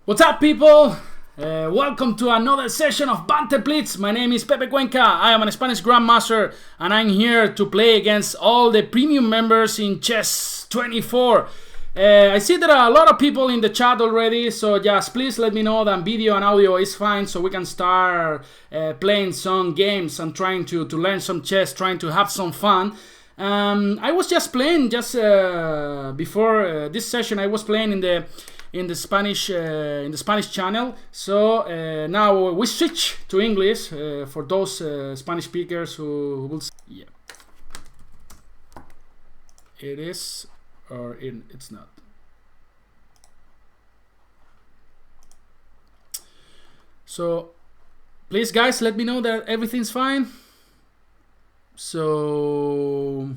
What's up, people? Welcome to another session of Banter Blitz. My name is Pepe Cuenca. I am a Spanish Grandmaster and I'm here to play against all the premium members in Chess 24. I see there are a lot of people in the chat already, so just please let me know that video and audio is fine so we can start playing some games and trying to learn some chess, trying to have some fun. I was just playing before this session. I was playing in the Spanish channel, so now we switch to English for those Spanish speakers who will. Yeah, it is or it's not. So please, guys, let me know that everything's fine. So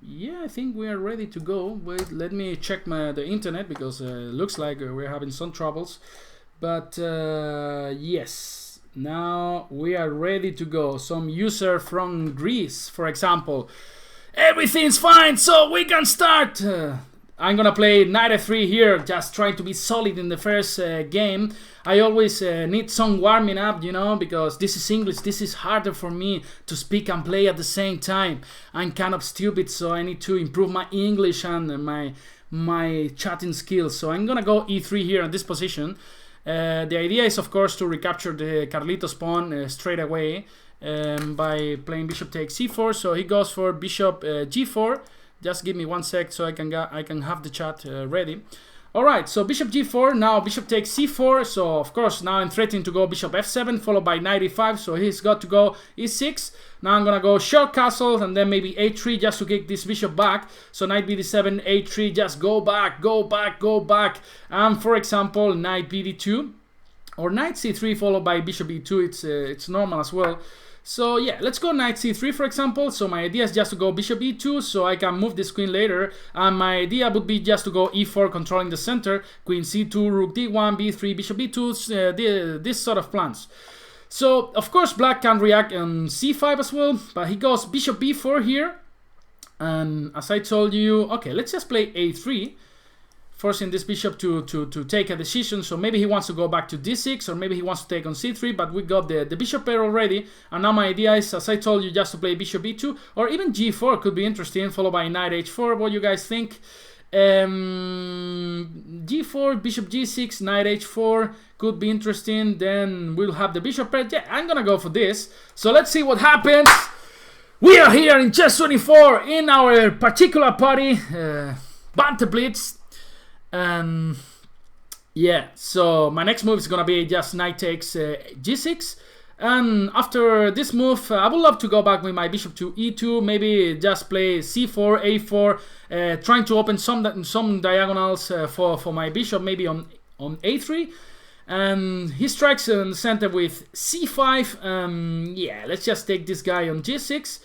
yeah, I think we are ready to go. Wait, let me check the internet because it looks like we're having some troubles. But yes, now we are ready to go. Some user from Greece, for example. Everything's fine, so we can start. I'm gonna play knight f3 here, just trying to be solid in the first game. I always need some warming up, you know, because this is English. This is harder for me to speak and play at the same time. I'm kind of stupid, so I need to improve my English and my chatting skills. So I'm gonna go e3 here in this position. The idea is, of course, to recapture the Carlitos pawn straight away by playing bishop takes c4. So he goes for bishop g4. Just give me 1 sec so I can have the chat ready. Alright, so bishop g4, now bishop takes c4, so of course now I'm threatening to go bishop f7 followed by knight e5, so he's got to go e6. Now I'm gonna go short castle and then maybe a3 just to kick this bishop back. So knight bd7, a3, just go back, go back, go back. And for example, knight bd2 or knight c3 followed by bishop e2, it's normal as well. So yeah, let's go knight c3 for example. So my idea is just to go bishop e2 so I can move this queen later. And my idea would be just to go e4 controlling the center, queen c2, rook d1, b3, bishop b2, this sort of plans. So of course black can react on c5 as well, but he goes bishop b4 here. And as I told you, okay, let's just play a3. Forcing this bishop to take a decision. So maybe he wants to go back to d6 or maybe he wants to take on c3, but we got the bishop pair already. And now my idea is, as I told you, just to play bishop e2 or even g4 could be interesting, followed by knight h4. What do you guys think? G4, bishop g6, knight h4 could be interesting. Then we'll have the bishop pair. Yeah, I'm gonna go for this. So let's see what happens. We are here in Chess 24 in our particular party, Banter Blitz. Yeah, so my next move is gonna be just knight takes g6, and after this move I would love to go back with my bishop to e2, maybe just play c4, a4, trying to open some diagonals for my bishop, maybe on a3, and he strikes in the center with c5. Yeah, let's just take this guy on g6,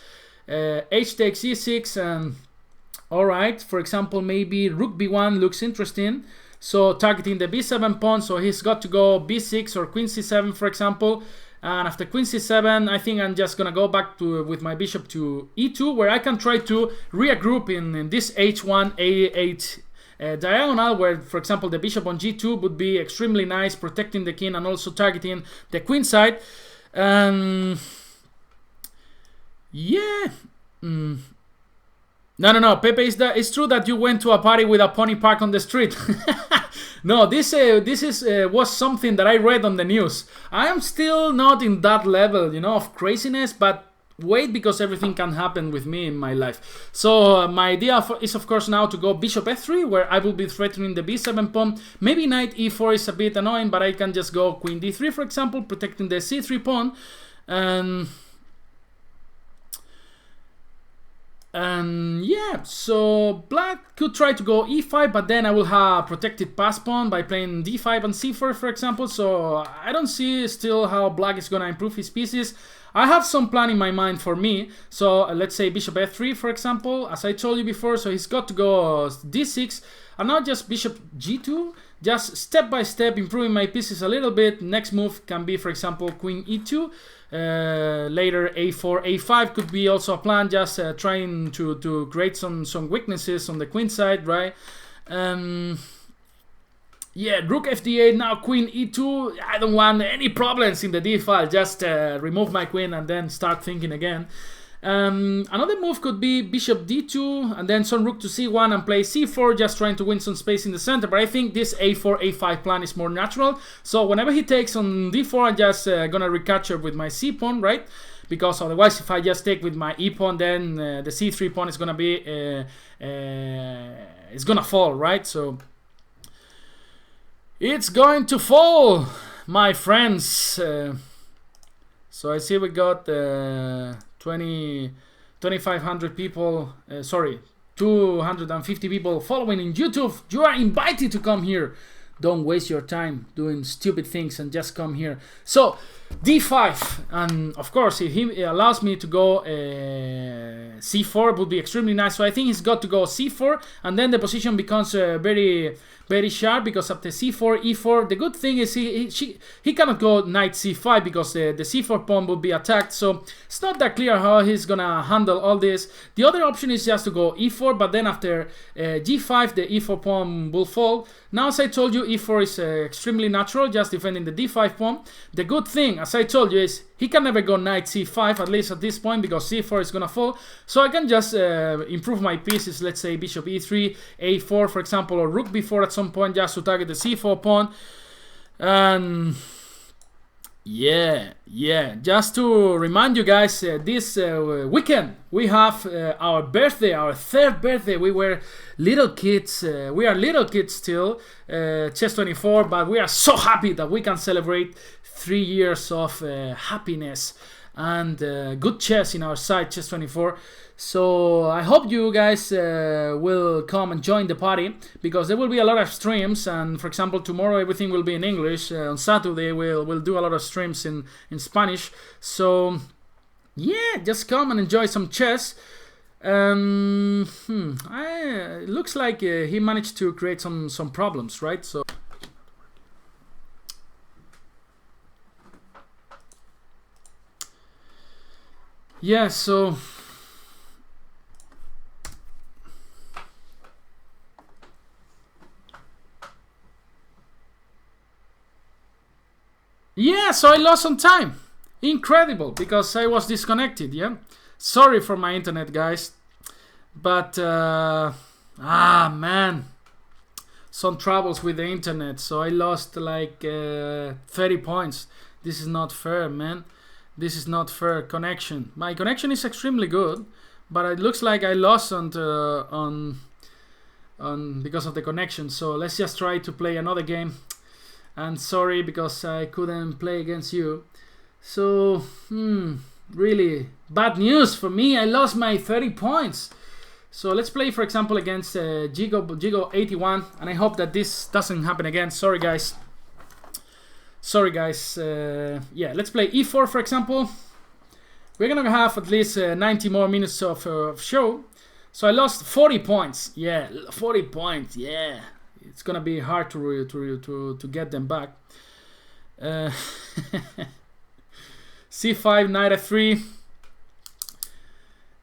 h takes e6, and alright, for example, maybe rook b1 looks interesting. So targeting the b7 pawn, so he's got to go b6 or queen c7, for example. And after queen c7, I think I'm just gonna go back with my bishop to e2, where I can try to regroup in this h1, a8 diagonal, where, for example, the bishop on g2 would be extremely nice, protecting the king and also targeting the queen side. Yeah. No, Pepe, it's true that you went to a party with a pony park on the street. No, this was something that I read on the news. I am still not in that level, you know, of craziness, but wait, because everything can happen with me in my life. So my idea is, of course, now to go bishop f3, where I will be threatening the b7 pawn. Maybe knight e4 is a bit annoying, but I can just go queen d3, for example, protecting the c3 pawn. And yeah, so black could try to go e5, but then I will have protected pass pawn by playing d5 and c4, for example. So I don't see still how black is gonna improve his pieces. I have some plan in my mind for me. So let's say bishop f3, for example, as I told you before. So he's got to go d6, and now just bishop g2, just step by step improving my pieces a little bit. Next move can be, for example, queen e2. Later a4, a5 could be also a plan, just trying to create some weaknesses on the queen side, right? Yeah, rook fd8, now queen e2. I don't want any problems in the d file. Just remove my queen and then start thinking again. Another move could be bishop d2 and then some rook to c1 and play c4, just trying to win some space in the center. But I think this a4, a5 plan is more natural. So whenever he takes on d4, I'm just gonna recapture with my c pawn, right? Because otherwise, if I just take with my e pawn, then the c3 pawn is gonna be it's gonna fall, right? So it's going to fall, my friends. So I see we got 2,500 people, sorry, 250 people following in YouTube. You are invited to come here. Don't waste your time doing stupid things and just come here. So d5, and of course if he allows me to go c4, it would be extremely nice. So I think he's got to go c4, and then the position becomes very sharp, because after c4, e4, the good thing is he cannot go knight c5 because the c4 pawn would be attacked. So it's not that clear how he's gonna handle all this. The other option is just to go e4, but then after g5, the e4 pawn will fall. Now, as I told you, e4 is extremely natural, just defending the d5 pawn. The good thing, as I told you, is he can never go knight c5, at least at this point, because c4 is gonna fall. So I can just improve my pieces, let's say bishop e3, a4 for example, or rook b4 at some point, just to target the c4 pawn. And yeah, just to remind you guys, this weekend we have our birthday, our 3rd birthday. We were little kids, we are little kids still, Chess24, but we are so happy that we can celebrate 3 years of happiness and good chess in our site, Chess24. So I hope you guys will come and join the party, because there will be a lot of streams. And for example, tomorrow everything will be in English. On Saturday we'll do a lot of streams in Spanish. So yeah, just come and enjoy some chess. It looks like he managed to create some problems, right? So yeah, so yeah, so I lost some time. Incredible, because I was disconnected, yeah? Sorry for my internet, guys. But, man. Some troubles with the internet, so I lost like 30 points. This is not fair, man. This is not fair connection. My connection is extremely good, but it looks like I lost on because of the connection. So let's just try to play another game. And sorry because I couldn't play against you. So really bad news for me. I lost my 30 points. So let's play, for example, against Gigo81, and I hope that this doesn't happen again. Sorry guys. Yeah, let's play e4, for example. We're gonna have at least 90 more minutes of show. So I lost 40 points. Yeah, 40 points. Yeah, it's gonna be hard to get them back. c5, knight f3,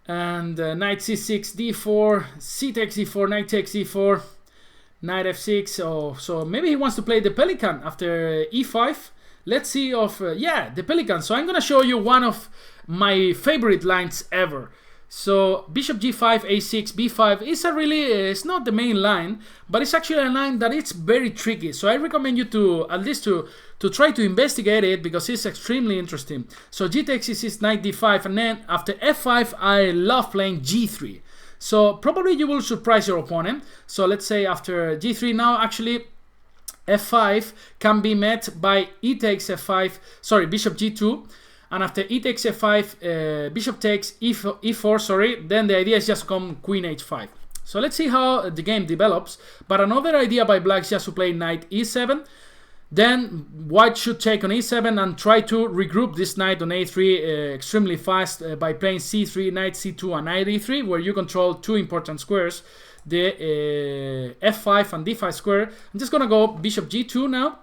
and knight c6, d4, c takes e4, knight takes e4, knight f6. So maybe he wants to play the pelican after e5. Let's see yeah, the pelican. So I'm gonna show you one of my favorite lines ever. So bishop g5, a6, b5 is it's not the main line, but it's actually a line that it's very tricky. So I recommend you to at least to try to investigate it, because it's extremely interesting. So g takes e6, knight d5, and then after f5 I love playing g3. So probably you will surprise your opponent. So let's say after g3 now, actually f5 can be met by e takes f5, sorry, bishop g2. And after e takes f5, bishop takes e4, sorry, then the idea is just come queen h5. So let's see how the game develops. But another idea by black is just to play knight e7. Then white should take on e7 and try to regroup this knight on a3 extremely fast by playing c3, knight c2, and knight e3, where you control two important squares, the f5 and d5 square. I'm just gonna go bishop g2 now.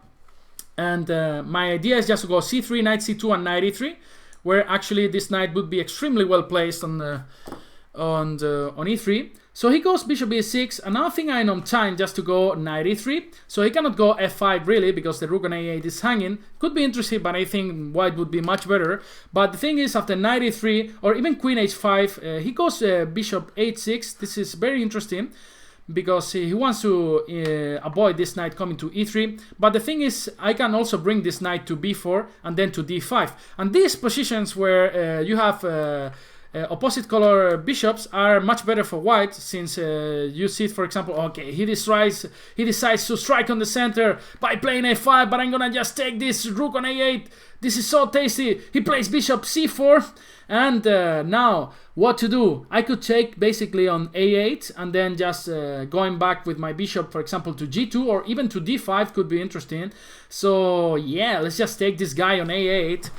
And my idea is just to go c3, knight c2, and knight e3, where actually this knight would be extremely well placed on on e3. So he goes bishop e6, and now I think I'm on time just to go knight e3. So he cannot go f5 really, because the rook on a8 is hanging. Could be interesting, but I think white would be much better. But the thing is, after knight e3 or even queen h5, he goes bishop h6. This is very interesting, because he wants to avoid this knight coming to e3. But the thing is, I can also bring this knight to b4 and then to d5. And these positions where you have opposite color bishops are much better for white, since you see, for example, okay, he decides to strike on the center by playing a5, but I'm gonna just take this rook on a8. This is so tasty. He plays bishop c4, and now what to do? I could take basically on a8 and then just going back with my bishop, for example, to g2 or even to d5 could be interesting. So yeah, let's just take this guy on a8.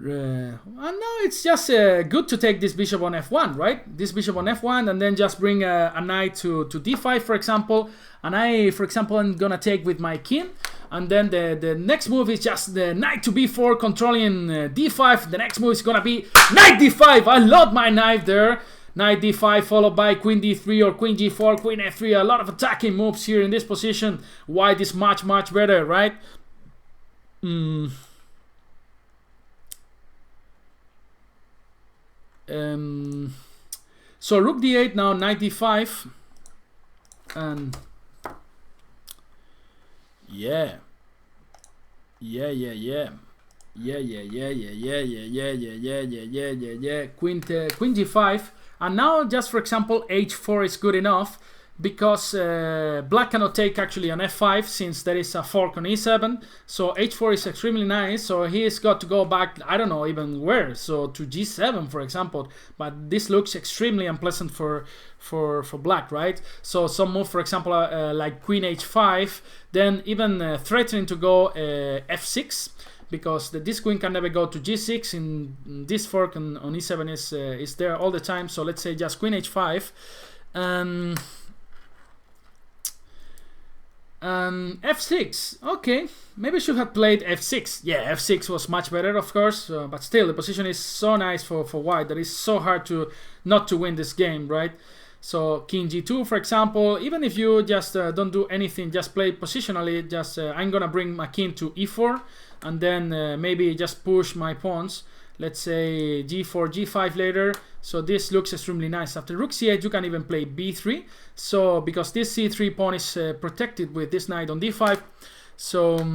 And now it's just good to take this bishop on f1, right? This bishop on f1, and then just bring a knight to d5, for example. And I, for example, am gonna take with my king. And then the next move is just the knight to b4, controlling d5. The next move is gonna be knight d5. I love my knight there. Knight d5 followed by queen d3 or queen g4, queen f3. A lot of attacking moves here in this position. White is much better, right? So rook d8, now knight d5, and yeah, queen g5, and now just, for example, h4 is good enough, because black cannot take actually on f5, since there is a fork on e7. So h4 is extremely nice. So he's got to go back, I don't know even where, so to g7, for example. But this looks extremely unpleasant for black, right? So some move, for example, like queen h5, then even threatening to go f6, because this queen can never go to g6. In this fork on e7 is there all the time. So let's say just queen h5, f6. Okay, maybe I should have played f6. Yeah, f6 was much better, of course, but still the position is so nice for white that it's so hard to not to win this game, right? So king g2, for example, even if you just don't do anything, just play positionally, just I'm gonna bring my king to e4, and then maybe just push my pawns, let's say g4, g5 later. So this looks extremely nice. After rook c8, you can even play b3. So because this c3 pawn is protected with this knight on d5. So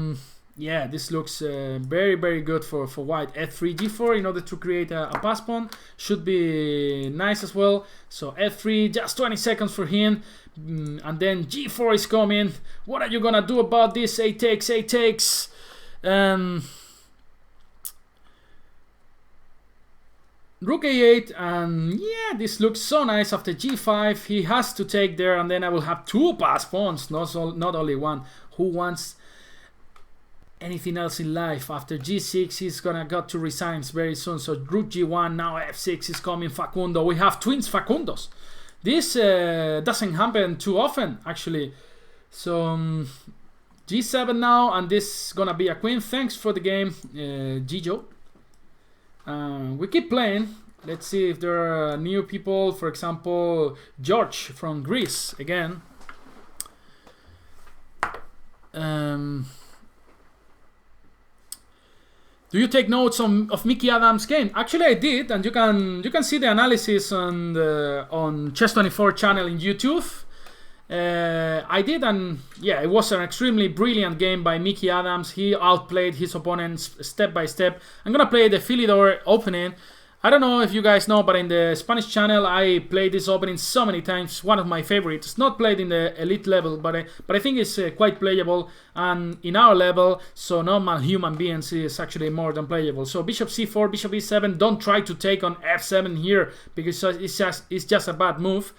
yeah, this looks very good for white. f3, g4 in order to create a pass pawn should be nice as well. So f3, just 20 seconds for him. And then g4 is coming. What are you gonna do about this? A takes. Rook a8, and yeah, this looks so nice. After g5, he has to take there, and then I will have two pass pawns, not only one. Who wants anything else in life? After g6, he's gonna got to resign very soon. So rook g1, now f6 is coming. Facundo, we have twins Facundos. This doesn't happen too often, actually. So g7 now, and this is gonna be a queen. Thanks for the game, Gijo. We keep playing. Let's see if there are new people. For example, George from Greece again. Do you take notes of Mickey Adams' game? Actually, I did, and you can see the analysis on Chess24 channel in YouTube. I did, and yeah, it was an extremely brilliant game by Mickey Adams. He outplayed his opponents step by step. I'm gonna play the Philidor opening. I don't know if you guys know, but in the Spanish channel I played this opening so many times. One of my favorites. Not played in the elite level, but I think it's quite playable. And in our level, so normal human beings, is actually more than playable. So bishop c4, bishop e7. Don't try to take on f7 here, because it's just a bad move.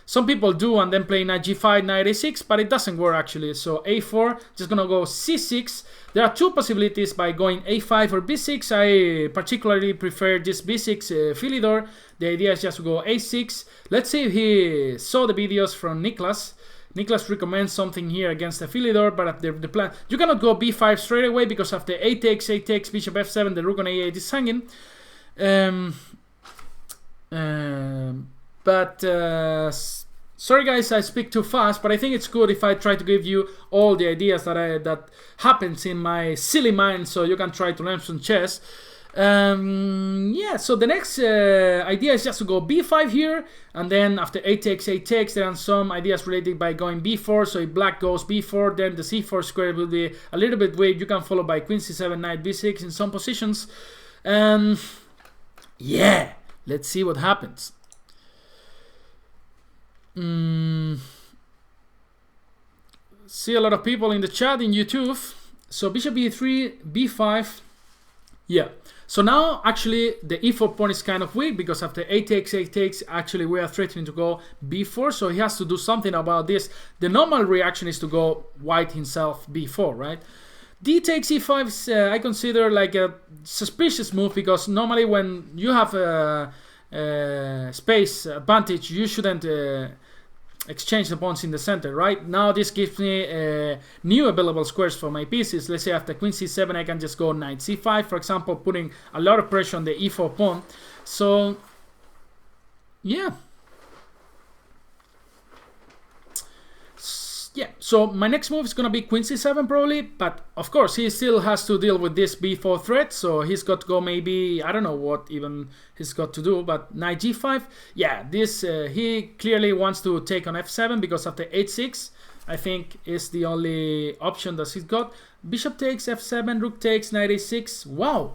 Some people do and then play knight g5, knight a6, but it doesn't work actually. So a4, just gonna go c6. There are two possibilities by going a5 or b6. I particularly prefer this b6 Philidor. The idea is just to go a6. Let's see if he saw the videos from Niklas. Niklas recommends something here against the Philidor, but the plan, you cannot go b5 straight away, because after a takes, bishop f7, the rook on a8 is hanging. Um, but sorry guys, I speak too fast, but I think it's good if I try to give you all the ideas that happens in my silly mind, so you can try to learn some chess. Yeah, so the next idea is just to go b5 here, and then after a takes, there are some ideas related by going b4. So if black goes b4, then the c4 square will be a little bit weak. You can follow by queen c7, knight b6 in some positions. Yeah, let's see what happens. See a lot of people in the chat in YouTube. So bishop e3, b5. Yeah. So now actually the e4 pawn is kind of weak, because after a takes, actually we are threatening to go b4. So he has to do something about this. The normal reaction is to go white himself b4, right? D takes e5 is, I consider like a suspicious move, because normally when you have a space advantage, you shouldn't exchange the pawns in the center. Right now this gives me new available squares for my pieces. Let's say after queen c7 I can just go knight c5, for example, putting a lot of pressure on the e4 pawn. So yeah, so my next move is gonna be queen c7 probably, but of course he still has to deal with this b4 threat, so he's got to go maybe, I don't know what even he's got to do, but knight g5. Yeah, this he clearly wants to take on f7, because after h6 I think is the only option that he's got. Bishop takes f7, rook takes, knight a6. Wow.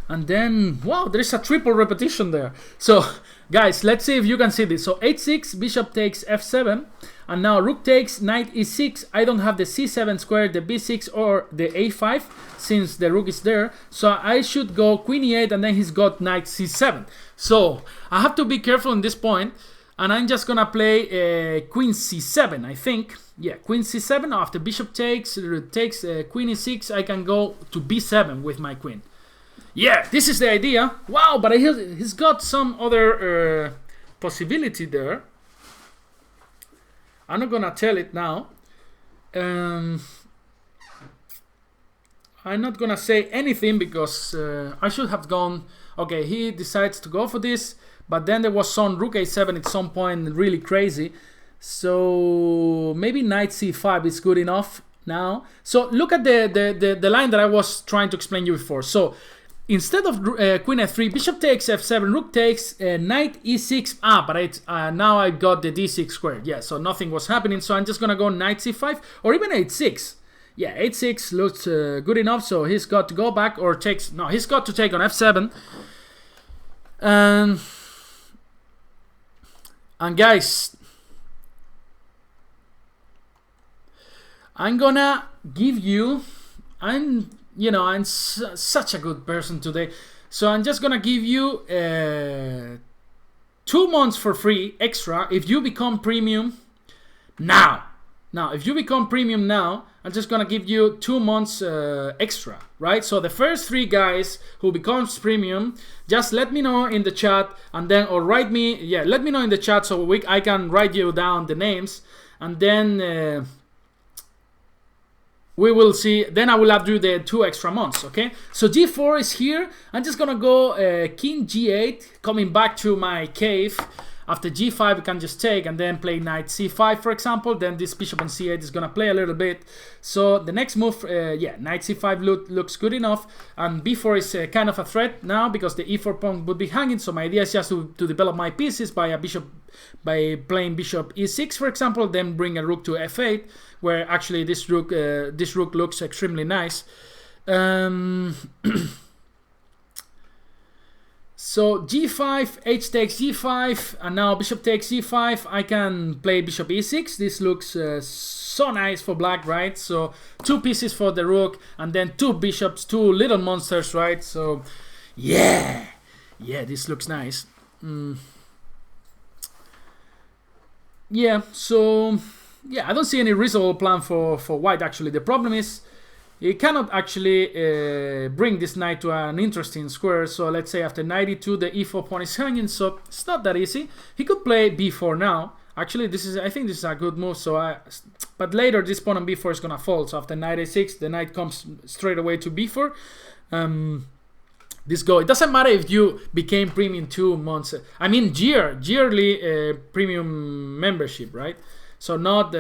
And then, wow, there is a triple repetition there. So guys, let's see if you can see this. So h6, bishop takes f7, and now rook takes, knight e6. I don't have the c7 square, the b6 or the a5, since the rook is there. So I should go queen e8, and then he's got knight c7. So I have to be careful in this point, and I'm just gonna play queen c7, I think. Yeah, queen c7. After bishop takes, queen e6, I can go to b7 with my queen. Yeah, this is the idea. Wow, but he's got some other possibility there. I'm not gonna tell it now. I'm not gonna say anything, because I should have gone. Okay, he decides to go for this, but then there was some rook a7 at some point, really crazy. So maybe knight c5 is good enough now. So look at the line that I was trying to explain you before. So instead of queen f3, bishop takes f7, rook takes, knight e6. But now I got the d6 squared. Yeah, so nothing was happening. So I'm just gonna go knight c5 or even h6. Yeah, h6 looks good enough. So he's got to go back, or he's got to take on f7. And guys, I'm gonna give you. I'm such a good person today, so I'm just gonna give you 2 months for free extra if you become premium now. If you become premium now, I'm just gonna give you 2 months extra, right? So the first 3 guys who becomes premium, just let me know in the chat, and then let me know in the chat so I can write you down the names, and then we will see. Then I will have to do the 2 extra months. Okay, so g4 is here. I'm just gonna go king g8, coming back to my cave. After g5 we can just take, and then play knight c5, for example. Then this bishop on c8 is gonna play a little bit. So the next move, knight c5 looks good enough, and b4 is kind of a threat now, because the e4 pawn would be hanging. So my idea is just to develop my pieces by playing bishop e6, for example, then bring a rook to f8, where actually this rook looks extremely nice. So g5, h takes g5, and now bishop takes e5. I can play bishop e6. This looks so nice for black, right? So 2 pieces for the rook, and then 2 bishops, 2 little monsters, right? So yeah, this looks nice. Yeah, so yeah, I don't see any reasonable plan for white. Actually, the problem is he cannot actually bring this knight to an interesting square. So let's say after knight e2, the e4 pawn is hanging, so it's not that easy. He could play b4 now. Actually, I think this is a good move. But later this pawn on b4 is gonna fall. So after knight a6, the knight comes straight away to b4. this go. It doesn't matter if you became premium 2 months. I mean yearly premium membership, right? So not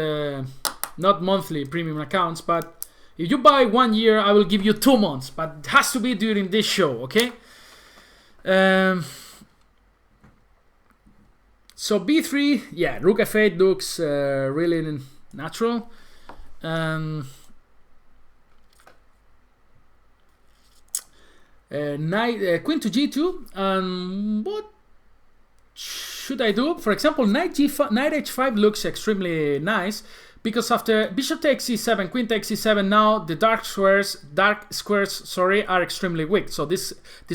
monthly premium accounts, but if you buy 1 year, I will give you 2 months, but it has to be during this show, okay? So b3, yeah, rook f8 looks really natural. Queen to g2. What should I do? For example, knight h5 looks extremely nice, because after bishop takes c7, queen takes c7, now the dark squares, are extremely weak. So this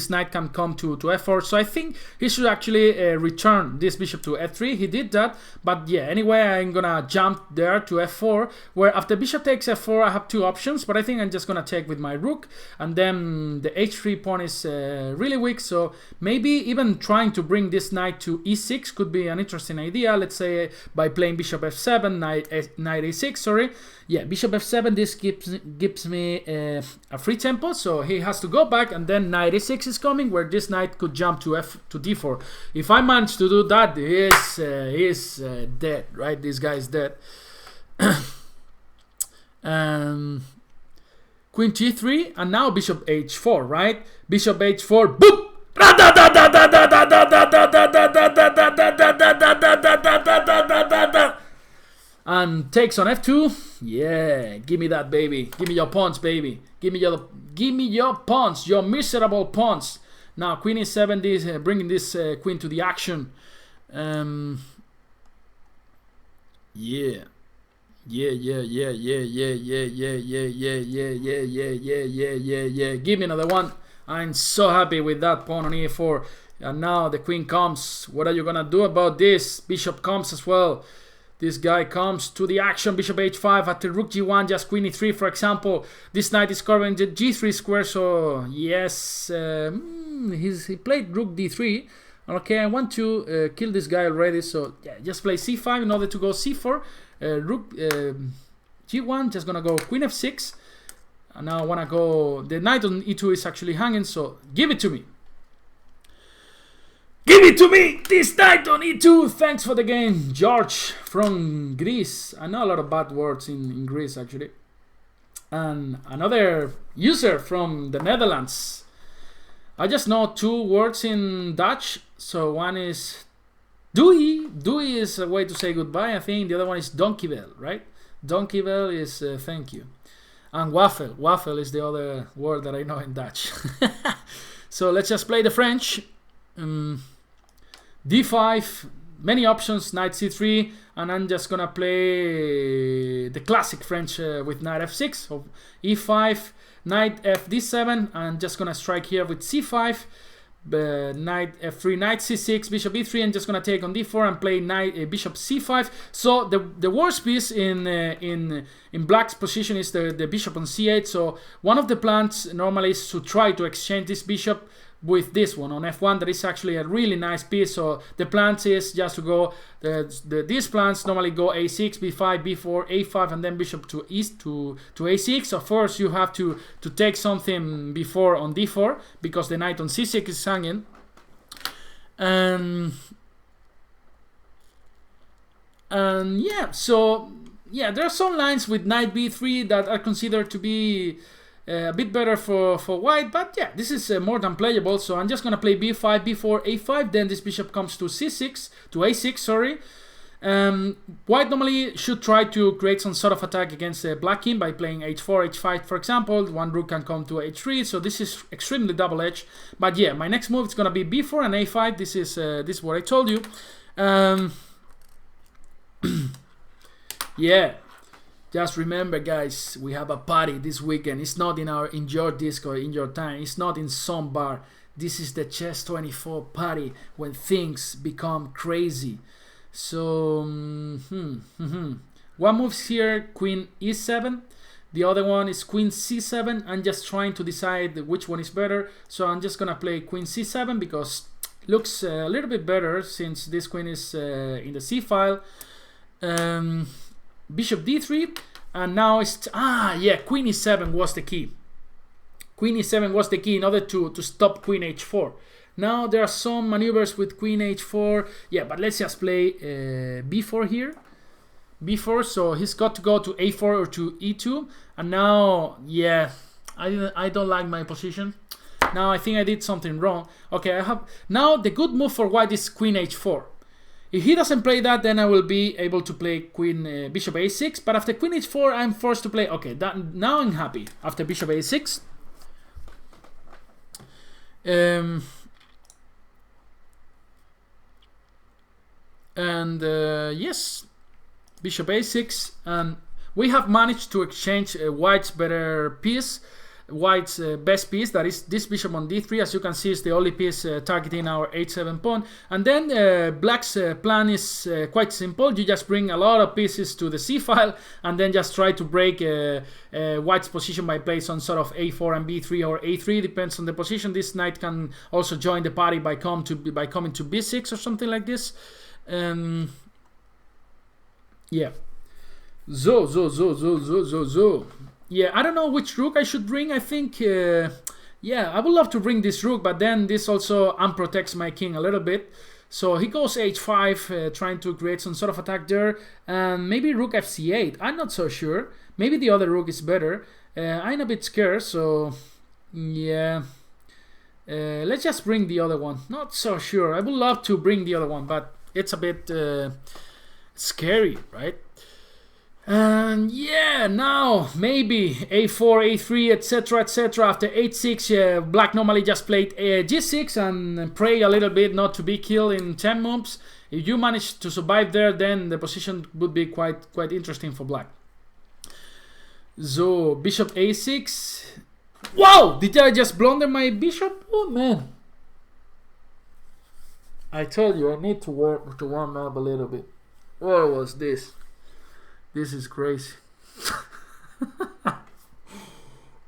knight can come to f4. So I think he should actually return this bishop to f3. He did that, but yeah, anyway, I'm gonna jump there to f4, where after bishop takes f4, I have 2 options, but I think I'm just gonna take with my rook, and then the h3 pawn is really weak. So maybe even trying to bring this knight to e6 could be an interesting idea. Let's say by playing bishop f7, knight a6, sorry. Yeah, bishop f7, this gives me a free tempo, so he has to go back, and then knight a6 is coming, where this knight could jump to d4. If I manage to do that, he is dead, right? This guy is dead. Queen g3, and now bishop h4, right? Bishop h4, boop! And takes on f2. Yeah, give me that, baby. Give me your pawns, baby. Give me your pawns, your miserable pawns. Now queen e7, this bringing this queen to the action. Yeah. Give me another one. I'm so happy with that pawn on e4. And now the queen comes. What are you gonna do about this? Bishop comes as well. This guy comes to the action. Bishop h5 after rook g1, just queen e3, for example. This knight is covering the g3 square, so yes, he played rook d3. Okay, I want to kill this guy already, so yeah, just play c5 in order to go c4. Rook g1, just gonna go queen f6. And now I wanna go. The knight on e2 is actually hanging, so give it to me. Give it to me! This knight on e2! Thanks for the game, George from Greece. I know a lot of bad words in Greece, actually. And another user from the Netherlands. I just know 2 words in Dutch. So one is doei. Doei is a way to say goodbye, I think. The other one is dankjewel, right? Dankjewel is thank you. And wafel. Wafel is the other word that I know in Dutch. So let's just play the French. d5, many options, knight c3, and I'm just gonna play the classic French with knight f6, so e5, knight f d7, and just gonna strike here with c5, knight f3, knight c6, bishop e3, and just gonna take on d4 and play knight bishop c5. So the worst piece in black's position is the bishop on c8. So one of the plans normally is to try to exchange this bishop with this one on f1. That is actually a really nice piece. So the plans is just to go these plans normally go a6, b5, b4, a5, and then bishop to east to a6. Of course you have to take something before on d4 because the knight on c6 is hanging. And yeah, so yeah, there are some lines with knight b3 that are considered to be a bit better for white, but yeah, this is more than playable. So I'm just gonna play b5, b4, a5, then this bishop comes to c6, to a6, sorry. White normally should try to create some sort of attack against the black king by playing h4, h5, for example. One rook can come to h3, so this is extremely double-edged. But yeah, my next move is gonna be b4 and a5. This is what I told you. Yeah. Just remember, guys, we have a party this weekend. It's not in your disco, in your time. It's not in some bar. This is the Chess 24 party when things become crazy. So, one moves here, queen e7. The other one is queen c7. I'm just trying to decide which one is better. So I'm just gonna play queen c7 because it looks a little bit better since this queen is in the c file. Bishop d3, and now it's yeah, queen e7 was the key. Queen e7 was the key in order to stop queen h4. Now there are some maneuvers with queen h4. Yeah, but let's just play b4 here. b4, so he's got to go to a4 or to e2. And now, yeah, I don't like my position. Now I think I did something wrong. Okay, I have now the good move for white is queen h4. If he doesn't play that, then I will be able to play queen bishop a6. But after queen h4, I'm forced to play. Okay, now I'm happy. After bishop a6. Yes, bishop a6, and we have managed to exchange white's better piece, white's best piece, that is this bishop on d3. As you can see, is the only piece targeting our h7 pawn. And then black's plan is quite simple. You just bring a lot of pieces to the c file and then just try to break white's position by playing some sort of a4 and b3 or a3, depends on the position. This knight can also join the party by coming to b6 or something like this. Yeah. Yeah, I don't know which rook I should bring. I think, yeah, I would love to bring this rook, but then this also unprotects my king a little bit. So he goes h5, trying to create some sort of attack there, and maybe rook fc8. I'm not so sure. Maybe the other rook is better. I'm a bit scared, so yeah. Let's just bring the other one. Not so sure. I would love to bring the other one, but it's a bit scary, right? And yeah, now maybe a4, a3, etc, etc. After h6, black normally just played g6 and pray a little bit not to be killed in 10 moves. If you manage to survive there, then the position would be quite interesting for black. So bishop a6. Wow! Did I just blunder my bishop? Oh man! I told you I need to warm up a little bit. What was this? This is crazy.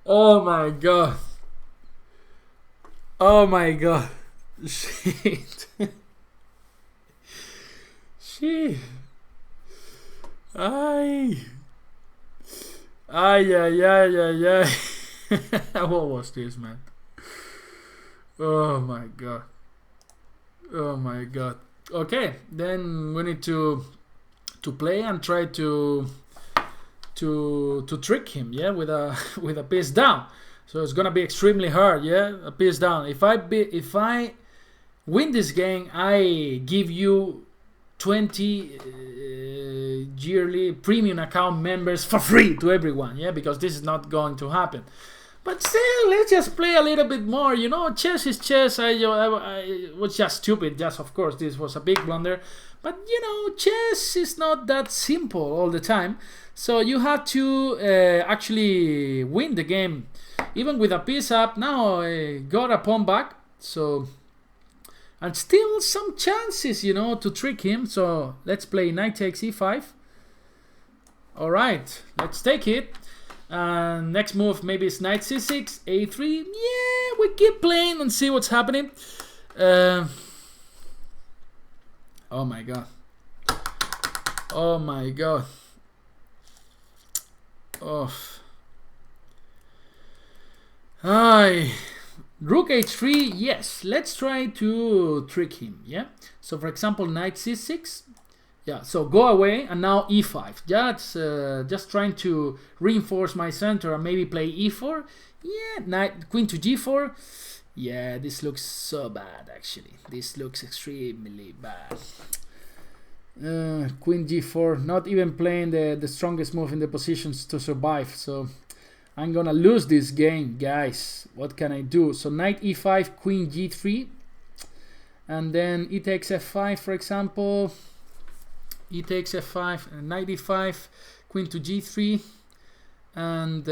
Oh my god. Oh my god. Shit. Shit. Ay. What was this, man? Oh my god. Oh my god. Okay, then we need to play and try to trick him, yeah, with a piece down. So it's gonna be extremely hard, yeah, a piece down. If I win this game, I give you 20 yearly premium account members for free to everyone, yeah, because this is not going to happen. But still, let's just play a little bit more. You know, chess is chess. I was just stupid. Just, of course, this was a big blunder. But, you know, chess is not that simple all the time. So you have to actually win the game. Even with a piece up, now I got a pawn back. So, and still some chances, you know, to trick him. So let's play knight takes e5. All right, let's take it. Next move maybe it's knight c6, a3. Yeah, we keep playing and see what's happening. Oh my god. Oh my god. Oh. Rook h3. Yes, let's try to trick him. Yeah. So for example, knight c6. Yeah, so go away and now e5. That's just trying to reinforce my center and maybe play e4. Yeah, knight, queen to g4. Yeah, this looks so bad actually. This looks extremely bad. Queen g4, not even playing the strongest move in the positions to survive. So I'm gonna lose this game, guys. What can I do? So knight e5, queen g3. And then e takes f5, for example. E takes f5, knight e5, queen to g3, and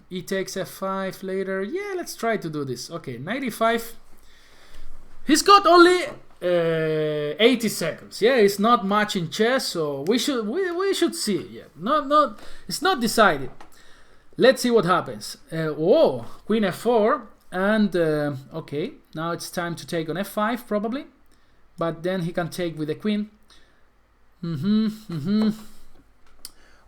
e takes f5 later. Yeah, let's try to do this. Okay, knight e5. He's got only 80 seconds. Yeah, it's not much in chess, so we should see. Yeah, it's not decided. Let's see what happens. Oh, queen f4, and okay, now it's time to take on f5 probably, but then he can take with the queen.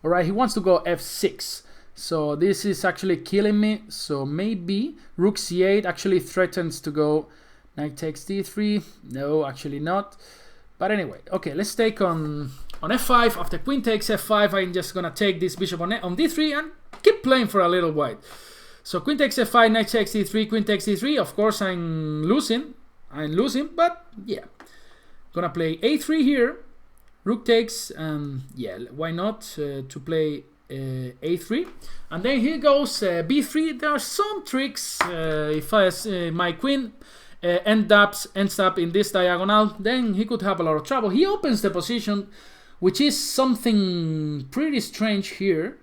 Alright, he wants to go f6. So this is actually killing me. So maybe rook c8 actually threatens to go knight takes d3. No, actually not. But anyway, okay, let's take on f5. After queen takes f5, I'm just gonna take this bishop on d3 and keep playing for a little while. So queen takes f5, knight takes d3, queen takes d3. Of course, I'm losing, but yeah. Gonna play a3 here. Rook takes, yeah, why not to play a3, and then here goes b3. There are some tricks. If my queen ends up in this diagonal, then he could have a lot of trouble. He opens the position, which is something pretty strange here.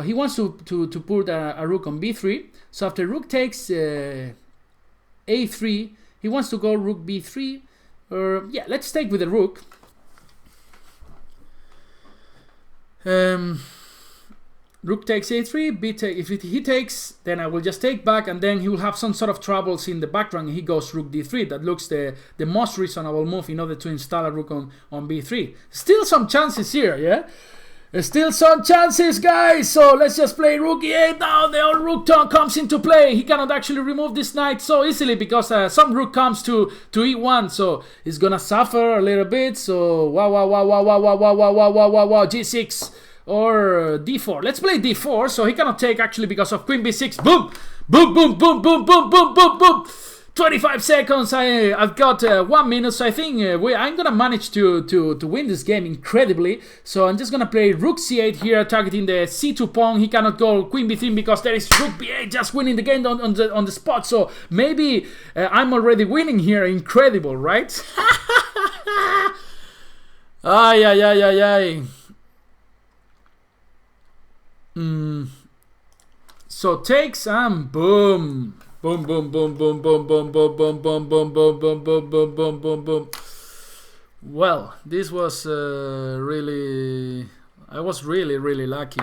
He wants to put a rook on b3. So after rook takes a3, he wants to go rook b3. Yeah, let's take with the rook. Rook takes a3, if he takes, then I will just take back, and then he will have some sort of troubles in the background. He goes rook d3. That looks the most reasonable move in order to install a rook on b3. Still some chances here, yeah? Still some chances, guys. So let's just play rook e8 now. The old rook comes into play. He cannot actually remove this knight so easily because some rook comes to e1, so he's gonna suffer a little bit. So wow, g6 or d4. Let's play d4. So he cannot take actually because of queen b6. Boom, boom, boom, boom, boom, boom, boom, boom, boom. 25 seconds. I've got 1 minute, so I think I'm gonna manage to win this game incredibly. So I'm just gonna play rook c8 here, targeting the c2 pawn. He cannot go queen b3 because there is rook b8, just winning the game on the spot. So maybe I'm already winning here. Incredible, right? Ay. So takes and boom. Boom, boom, boom, boom, boom, boom, boom, boom, boom, boom, boom, boom, boom, boom, boom, boom, boom. Well, this was really... I was really lucky.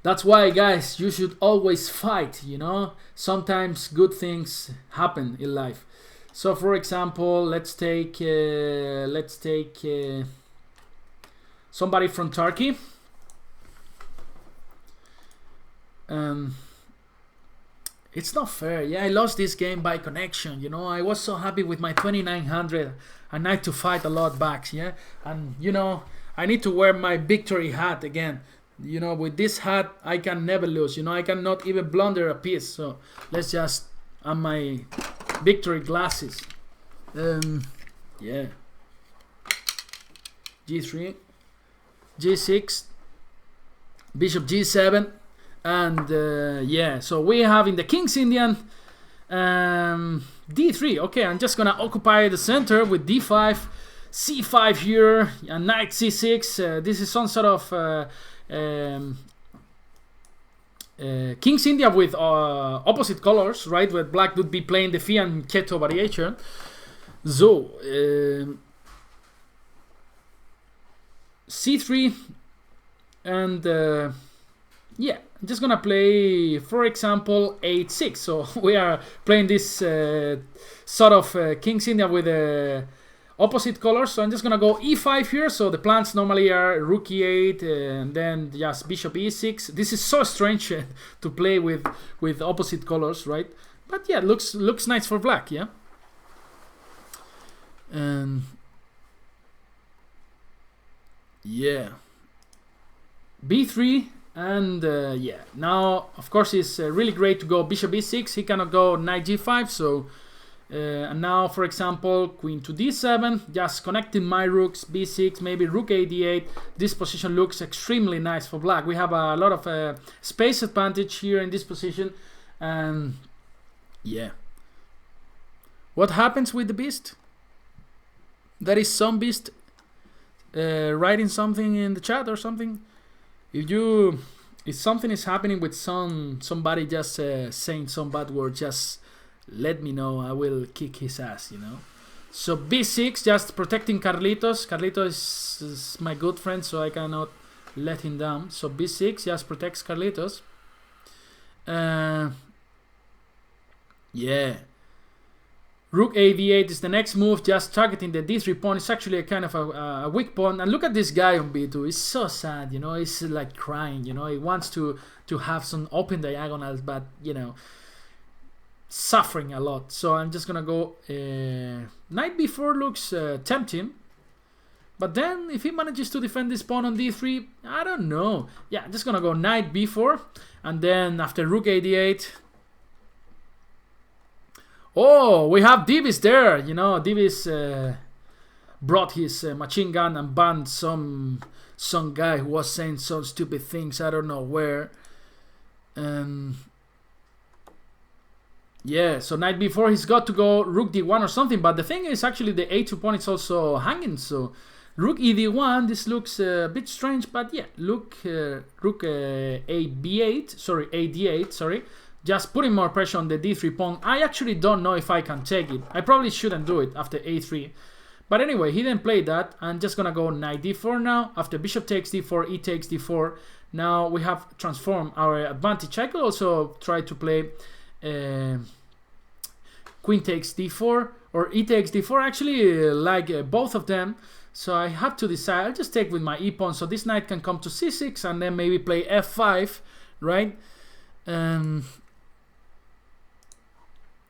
That's why, guys, you should always fight, you know? Sometimes good things happen in life. So, for example, let's take somebody from Turkey. It's not fair. Yeah, I lost this game by connection, you know. I was so happy with my 2900 and I had to fight a lot back, yeah. And you know, I need to wear my victory hat again. You know, with this hat I can never lose, you know. I cannot even blunder a piece. So let's just on my victory glasses. Yeah, g3, g6, bishop g7. And yeah, so we have in the King's Indian d3. Okay, I'm just gonna occupy the center with d5, c5 here, and knight c6. This is some sort of King's India with opposite colors, right? Where black would be playing the fianchetto variation. So c3 and yeah, I'm just gonna play, for example, 8-6. So we are playing this sort of King's India with opposite colors. So I'm just gonna go e5 here. So the plans normally are rook e8 and then just bishop e6. This is so strange to play with opposite colors, right? But yeah, looks nice for black, yeah. Yeah, b3. And yeah, now of course it's really great to go bishop e6. He cannot go knight g5. So and now, for example, queen to d7, just connecting my rooks, b6, maybe rook a d8. This position looks extremely nice for black. We have a lot of space advantage here in this position. And yeah, what happens with the beast? There is some beast writing something in the chat or something. If something is happening with somebody just saying some bad words, just let me know. I will kick his ass, you know. So b6, just protecting Carlitos. Carlitos is my good friend, so I cannot let him down. So b6 just protects Carlitos. Yeah. Rook a8 is the next move, just targeting the d3 pawn. It's actually a kind of a weak pawn. And look at this guy on b2. He's so sad, you know. He's like crying, you know. He wants to have some open diagonals, but, you know, suffering a lot. So I'm just gonna go knight b4 looks tempting. But then if he manages to defend this pawn on d3, I don't know. Yeah, I'm just gonna go knight b4. And then after rook a8... Oh, we have Divis there, you know. Divis brought his machine gun and banned some guy who was saying some stupid things, I don't know where. Yeah, so knight b4, he's got to go rook d1 or something, but the thing is actually the a2 pawn is also hanging, so rook e d1, this looks a bit strange, but yeah, rook a b8, sorry, a d8, sorry. Just putting more pressure on the d3 pawn. I actually don't know if I can take it. I probably shouldn't do it after a3. But anyway, he didn't play that. I'm just gonna go knight d4 now. After bishop takes d4, e takes d4. Now we have transformed our advantage. I could also try to play queen takes d4 or e takes d4. Actually, like both of them. So I have to decide. I'll just take with my e pawn. So this knight can come to c6 and then maybe play f5, right?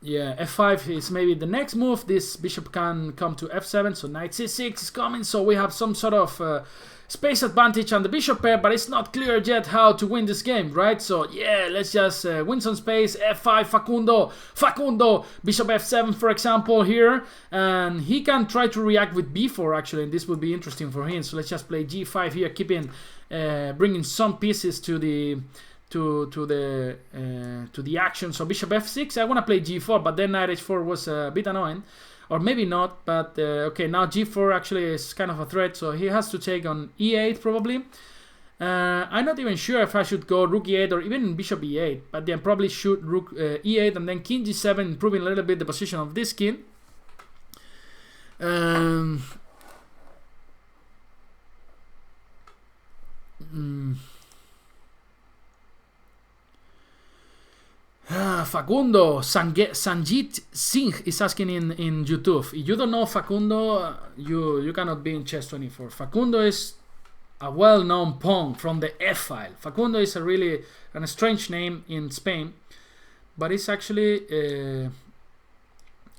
Yeah, f5 is maybe the next move. This bishop can come to f7, so knight c6 is coming. So we have some sort of space advantage on the bishop pair, but it's not clear yet how to win this game, right? So yeah, let's just win some space. f5, Facundo, bishop f7 for example here, and he can try to react with b4 actually, and this would be interesting for him. So let's just play g5 here, keeping bringing some pieces to the action. So bishop f6, I want to play g4, but then knight h4 was a bit annoying, or maybe not, but okay, now g4 actually is kind of a threat, so he has to take on e8 probably. I'm not even sure if I should go rook e8 or even bishop e8, but then probably shoot rook e8 and then king g7, improving a little bit the position of this king. Facundo Sanjit Singh is asking in YouTube. If you don't know Facundo, you cannot be in chess 24. Facundo is a well-known pawn from the F file. Facundo is a strange name in Spain, but it's actually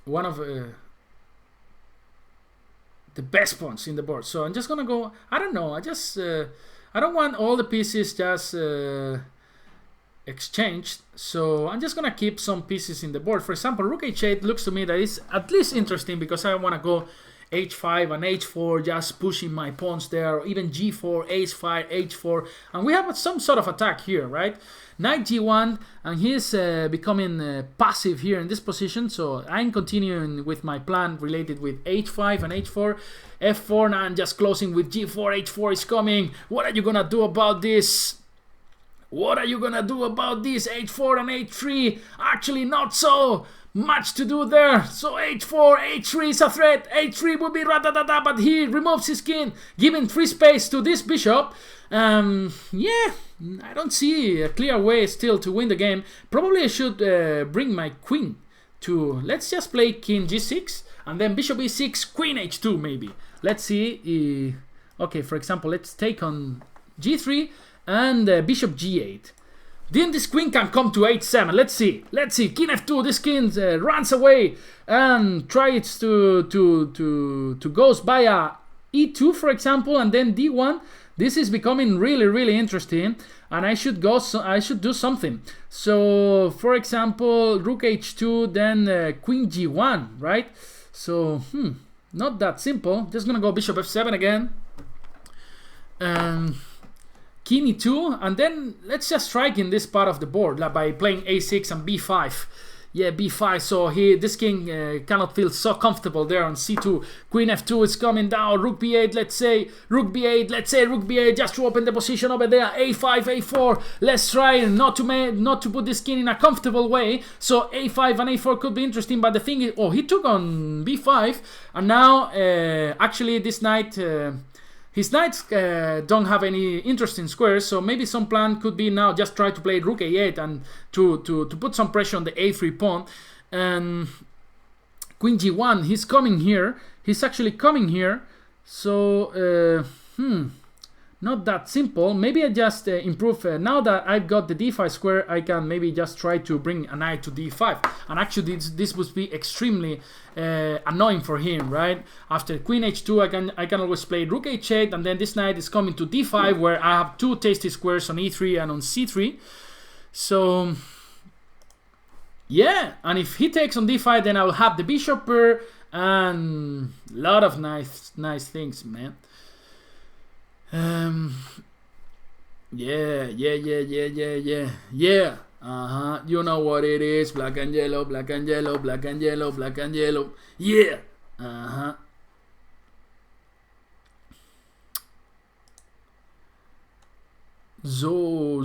one of the best pawns in the board. So I'm just gonna go. I don't know. I don't want all the pieces just exchanged, so I'm just gonna keep some pieces in the board. For example, rook h8 looks to me that is at least interesting because I want to go h5 and h4, just pushing my pawns there, or even g4, h5, h4, and we have some sort of attack here, right? Knight g1, and he's becoming passive here in this position, so I'm continuing with my plan related with h5 and h4, f4, now I'm just closing with g4, h4 is coming. What are you gonna do about this? What are you gonna do about this? h4 and h3, actually not so much to do there. So h4, h3 is a threat. h3 would be ratatata, but he removes his king, giving free space to this bishop. Yeah, I don't see a clear way still to win the game. Probably I should bring my queen to, let's just play king g6 and then bishop e6, queen h2 maybe. Let's see. Okay, for example, let's take on g3 and bishop g8. Then this queen can come to h7. Let's see. King f2. This king runs away and tries to goes via e2, for example, and then d1. This is becoming really interesting, and I should go. I should do something. So, for example, rook h2, then queen g1, right? So, not that simple. Just gonna go bishop f7 again. King e2, and then let's just strike in this part of the board by playing a6 and b5. Yeah, b5, so this king cannot feel so comfortable there on c2. Queen f2 is coming down, rook b8, let's say rook b8, just to open the position over there. a5, a4, let's try not to put this king in a comfortable way. So a5 and a4 could be interesting, but the thing is, he took on b5, and now actually this knight... his knights don't have any interesting squares, so maybe some plan could be now just try to play rook a8 and to put some pressure on the a3 pawn. And Queen g1, he's coming here. He's actually coming here. So, not that simple. Maybe I just improve. Now that I've got the d5 square, I can maybe just try to bring a knight to d5. And actually, this would be extremely annoying for him, right? After queen h2, I can always play rook h8, and then this knight is coming to d5, where I have two tasty squares on e3 and on c3. So, yeah. And if he takes on d5, then I will have the bishop pair and a lot of nice things, man. Yeah. You know what it is. Black and yellow, black and yellow, black and yellow, black and yellow. Yeah. Zo.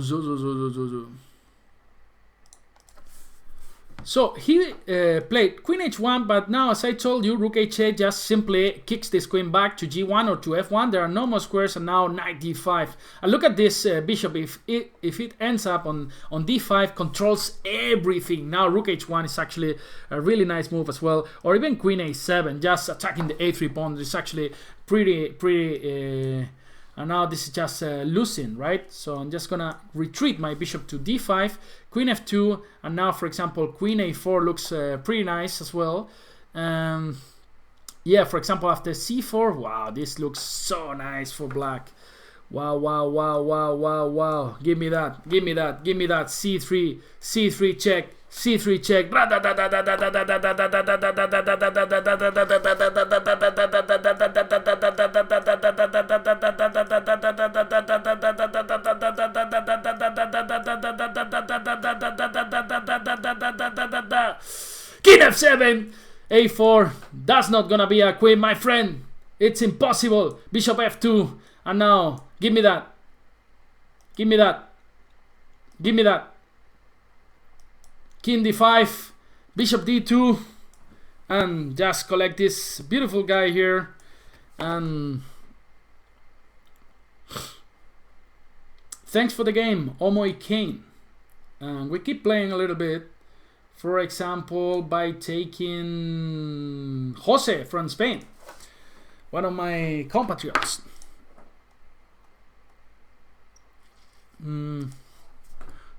So he played queen h1, but now, as I told you, rook h8 just simply kicks this queen back to g1 or to f1. There are no more squares, and now knight d5. And look at this bishop. If it ends up on d5, controls everything. Now rook h1 is actually a really nice move as well, or even queen a7, just attacking the a3 pawn. It's actually pretty. And now this is just losing, right? So I'm just gonna retreat my bishop to d5, queen f2, and now, for example, queen a4 looks pretty nice as well. Yeah, for example, after c4, wow, this looks so nice for black. Wow. Give me that. c3 check. c3 check. King f7, a4. That's not gonna be a queen, my friend. It's impossible. Bishop f2, and now give me that. King d5, bishop d2, and just collect this beautiful guy here. And thanks for the game, Omoy Kane. And we keep playing a little bit. For example, by taking Jose from Spain, one of my compatriots.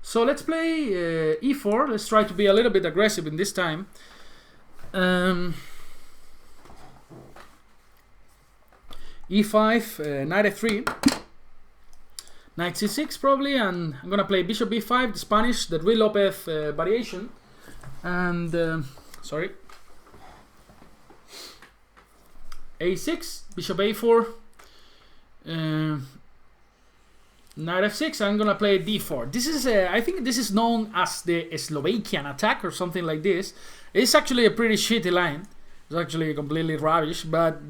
So let's play e4. Let's try to be a little bit aggressive in this time. E5, knight f3, knight c6 probably, and I'm gonna play bishop b5, the Spanish, the Ruy Lopez variation. And sorry, a6, bishop a4, knight f6. I'm gonna play d4. This is I think this is known as the Slovakian attack or something like this. It's actually a pretty shitty line. It's actually completely rubbish, but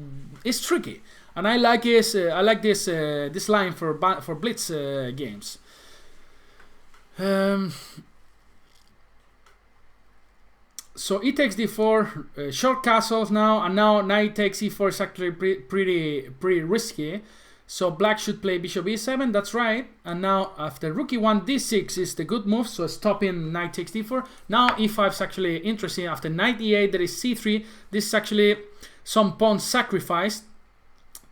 it's tricky, and I like this. I like this line for blitz games. So e takes d4, short castles now, and now knight takes e4 is actually pretty risky. So black should play bishop e7, that's right. And now after rook e1, d6 is the good move, so stopping knight takes d4. Now e5 is actually interesting. After knight e8, there is c3. This is actually some pawns sacrificed,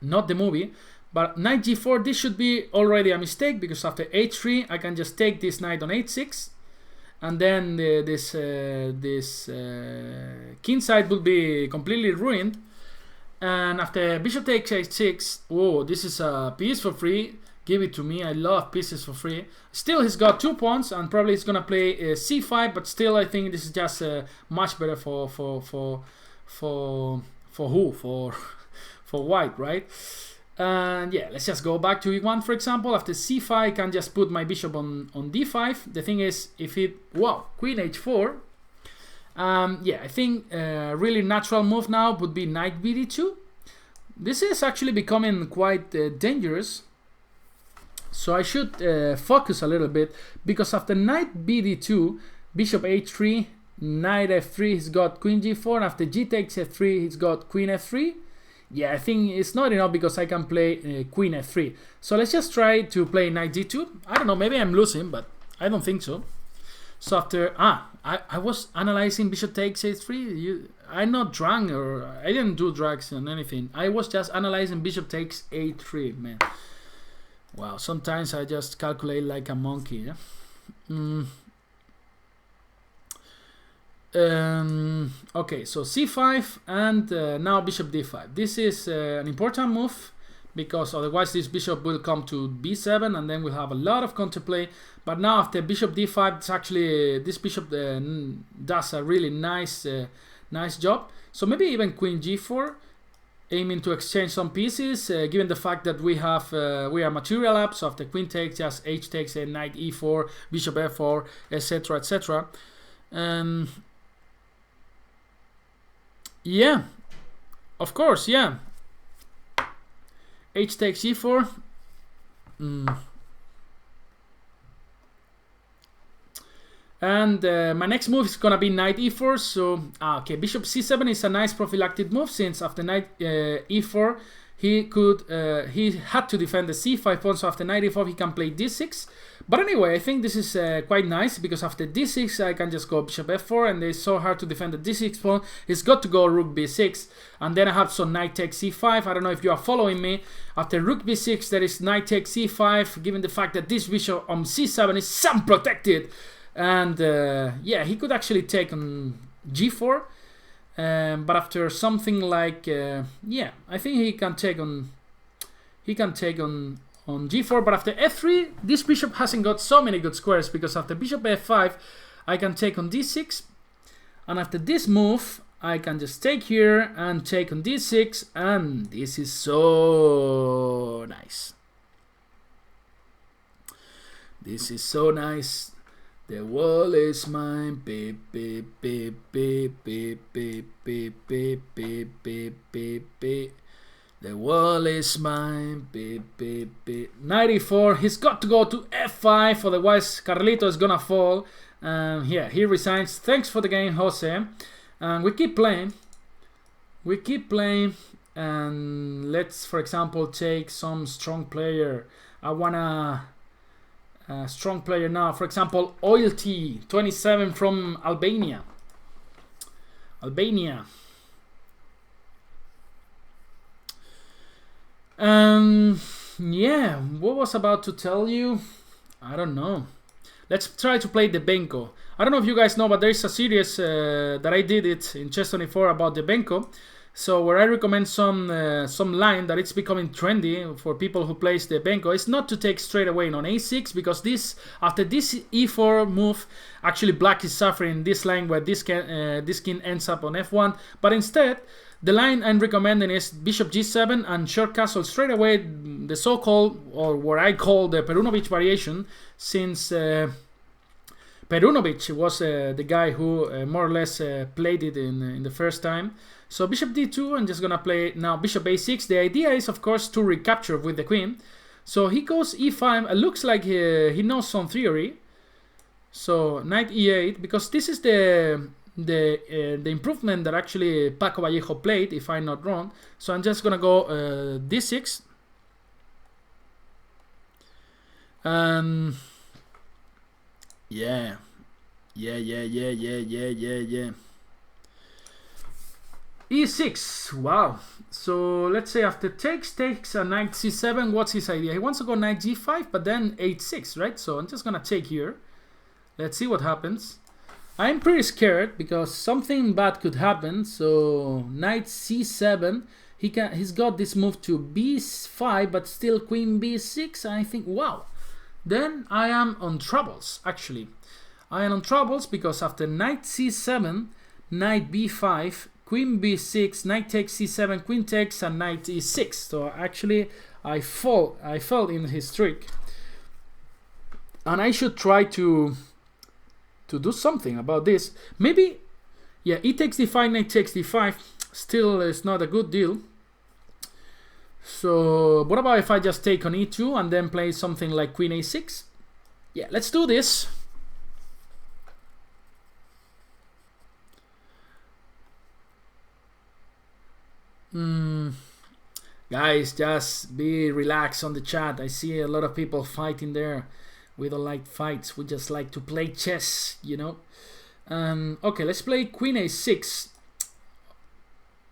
not the movie. But knight g4, this should be already a mistake, because after h3, I can just take this knight on h6. And then this king side will be completely ruined. And after bishop takes h6, whoa, this is a piece for free. Give it to me. I love pieces for free. Still, he's got 2 pawns, and probably he's gonna play c5. But still, I think this is just much better for white, right? And yeah, let's just go back to e1, for example. After c5, I can just put my bishop on d5. The thing is, if it, wow, queen h4. Yeah, I think a really natural move now would be knight bd2. This is actually becoming quite dangerous. So I should focus a little bit, because after knight bd2, bishop h3, knight f3, he's got queen g4. And after g takes f3, he's got queen f3. Yeah, I think it's not enough, because I can play queen f3. So let's just try to play knight d2. I don't know, maybe I'm losing, but I don't think so. So after, I was analyzing bishop takes h3. I'm not drunk, or I didn't do drugs and anything. I was just analyzing bishop takes a3, man. Wow, sometimes I just calculate like a monkey. Yeah? Okay, so c5 and now bishop d5. This is an important move, because otherwise this bishop will come to b7 and then we'll have a lot of counterplay. But now after bishop d5, it's actually this bishop does a really nice nice job. So maybe even queen g4, aiming to exchange some pieces, given the fact that we have we are material up. So after queen takes, just h takes, a knight e4, bishop f4, etc, etc. Yeah, of course, yeah. H takes e4. And my next move is gonna be knight e4. So okay, bishop c7 is a nice prophylactic move, since after knight e4 he had to defend the c5 pawn. So after knight e4 he can play d6. But anyway, I think this is quite nice, because after d6 I can just go bishop f4, and it's so hard to defend the d6 pawn. It's got to go rook b6, and then I have some knight takes c5. I don't know if you are following me. After rook b6 there is knight takes c5, given the fact that this bishop on c7 is unprotected. And yeah, he could actually take on g4, but after something like yeah, I think he can take on g4. But after f3, this bishop hasn't got so many good squares, because after bishop f5 I can take on d6, and after this move I can just take here and take on d6, and this is so nice. This is so nice. The wall is mine, beep, beep, beep, beep, beep, beep, beep, beep, beep, beep, beep, beep. The wall is mine, beep, beep, beep. 94, he's got to go to f5, otherwise Carlito is gonna fall. Yeah, he resigns. Thanks for the game, Jose. And we keep playing. We keep playing, and let's, for example, take some strong player. I wanna... strong player now, for example, Oil T 27 from Albania. Yeah, what was about to tell you? I don't know. Let's try to play the Benko. I don't know if you guys know, but there is a series that I did it in Chess24 about the Benko. So where I recommend some line that it's becoming trendy for people who plays the Benko is not to take straight away on a6, because this, after this e4 move, actually black is suffering this line where this king ends up on f1. But instead, the line I'm recommending is bishop g7 and short castle straight away, the so-called, or what I call the Perunovic variation, since Perunovic was the guy who more or less played it in the first time. So bishop d2, I'm just gonna play now bishop a6. The idea is, of course, to recapture with the queen. So he goes e5. It looks like he knows some theory. So knight e8, because this is the improvement that actually Paco Vallejo played, if I'm not wrong. So I'm just gonna go d6. Yeah. E6, wow. So let's say after takes a knight c7. What's his idea? He wants to go knight g5, but then h6, right? So I'm just gonna take here. Let's see what happens. I'm pretty scared because something bad could happen. So knight c7. He's got this move to b5, but still queen b6. I think, wow. Then I am on troubles. Actually, I am on troubles because after knight c7, knight b5. Queen b6, knight takes c7, queen takes, and knight e6. So actually, I fell in his trick, and I should try to do something about this. Maybe, yeah, e takes d5, knight takes d5. Still, it's not a good deal. So what about if I just take on e2 and then play something like queen a6? Yeah, let's do this. Guys, just be relaxed on the chat. I see a lot of people fighting there. We don't like fights. We just like to play chess, you know. Okay, let's play queen a6.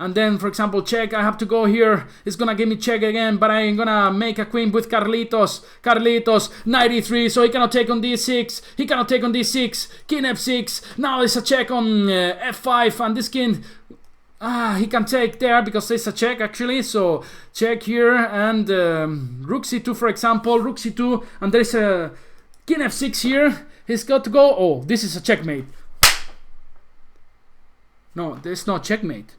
and then for example check, I have to go here, it's gonna give me check again, but I'm gonna make a queen with Carlitos, 93, so he cannot take on d6, he cannot take on d6, king f6, now there's a check on f5, and this king, he can take there because there's a check actually, so check here, and rook c2 for example, rook c2, and there's a king f6 here, he's got to go, oh, this is a checkmate. No, there's no checkmate.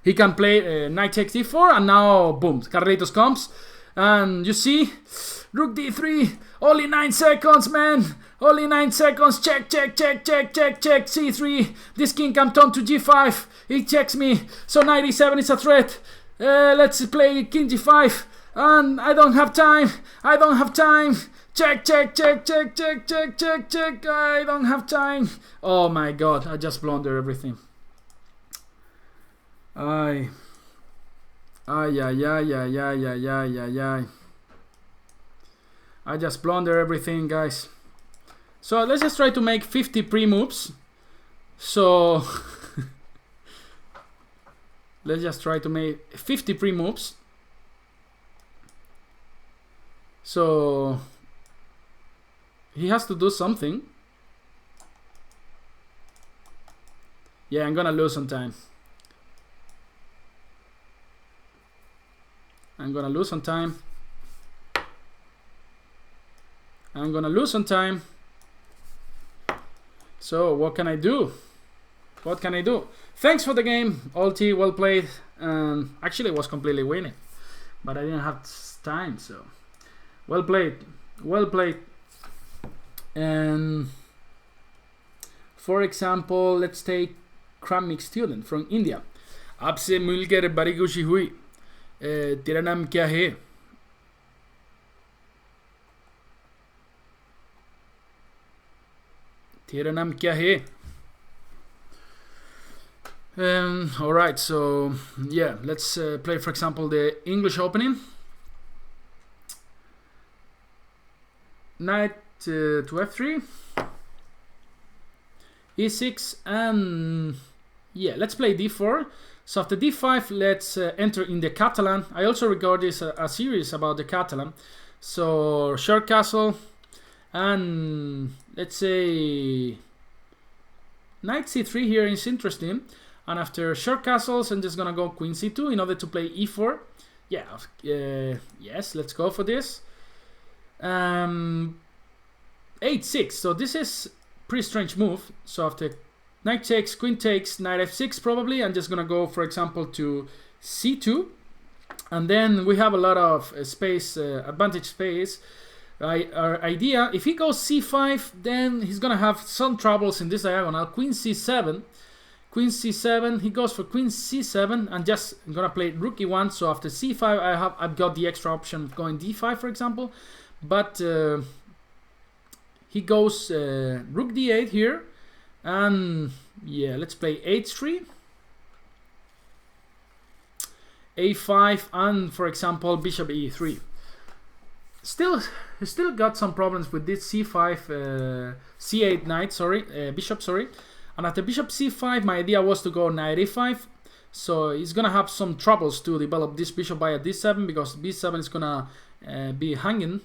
He can play knight takes d4, and now boom, Carlitos comes, and you see, rook d3, only 9 seconds, man, only 9 seconds, check, c3, this king can turn to g5, he checks me, so knight e7 is a threat, let's play king g5, and I don't have time, check, I don't have time, oh my god, I just blunder everything. I just blunder everything, guys. So let's just try to make 50 pre-moves. So let's just try to make 50 pre-moves. So he has to do something. Yeah, I'm gonna lose some time. I'm gonna lose some time. So what can I do? Thanks for the game, Alti, well played. Actually, it was completely winning, but I didn't have time, so well played. And for example, let's take Kramik student from India. Aapse milkar badi khushi hui. तेरा नाम क्या है? तेरा नाम क्या है? Alright, so yeah, let's play for example the English opening. Knight to f3, e6, and yeah, let's play d4. So after d5, let's enter in the Catalan. I also regard this a series about the Catalan. So short castle, and let's say knight c3 here is interesting. And after short castles, I'm just gonna go queen c2 in order to play e4. Yeah, yes, let's go for this. 8-6. So this is pretty strange move. So after knight takes, queen takes, knight f6 probably. I'm just gonna go, for example, to c2, and then we have a lot of space, advantage space. Our idea, if he goes c5, then he's gonna have some troubles in this diagonal. Queen c7, he goes for queen c7, and just I'm gonna play rook e1. So after c5, I've got the extra option of going d5, for example, but he goes rook d8 here. And yeah, let's play h3, a5, and for example bishop e3. Still got some problems with this c5, c8 knight, bishop, and after bishop c5, my idea was to go knight a5. So he's gonna have some troubles to develop this bishop via d7, because b7 is gonna be hanging.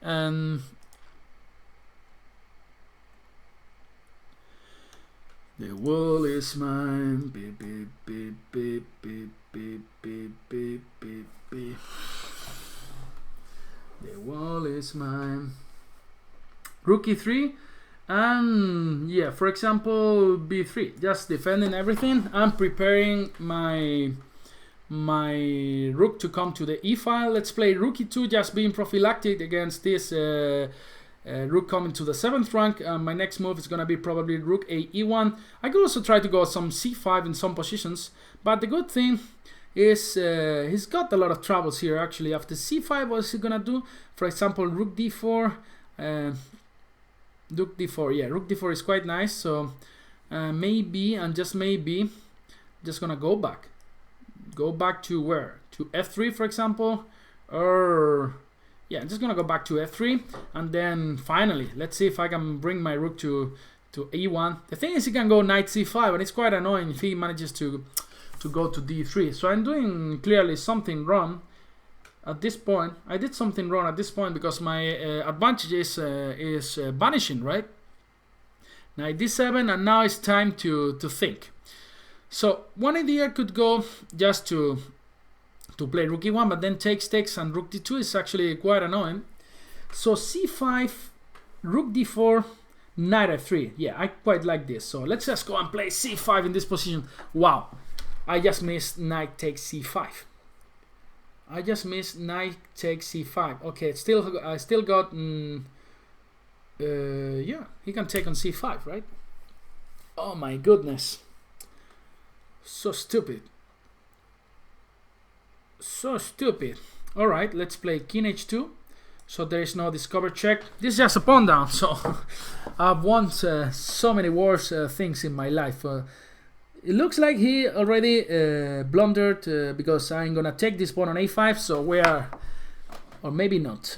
And the wall is mine. Beep, beep, beep, beep, beep, beep, beep, beep, beep, beep. The wall is mine. Rook e3, and yeah, for example b3, just defending everything. I'm preparing my rook to come to the e file. Let's play rook e2, just being prophylactic against this rook coming to the 7th rank. My next move is gonna be probably rook a e1. I could also try to go some c5 in some positions, but the good thing is he's got a lot of troubles here actually. After c5, what's he gonna do? For example, rook d4, rook d4. Yeah, rook d4 is quite nice. So maybe, and just maybe, just gonna go back to where? To f3, for example, or yeah, I'm just gonna go back to f3, and then finally, let's see if I can bring my rook to e1. The thing is, he can go knight c5, and it's quite annoying if he manages to to go to d3. So I'm doing clearly something wrong at this point. I did something wrong at this point because my advantage is vanishing, right? Knight d7, and now it's time to think. So one idea could go just to play rook e1, but then takes, and rook d2 is actually quite annoying. So c5, rook d4, knight f3. Yeah, I quite like this. So let's just go and play c5 in this position. Wow, I just missed knight takes c5. I just missed knight takes c5. Okay, I still got... yeah, he can take on c5, right? Oh my goodness. So stupid. So stupid. Alright, let's play king h2. So there is no discover check. This is just a pawn down. So I've won so many worse things in my life. It looks like he already blundered because I'm gonna take this pawn on a5. So we are, or maybe not,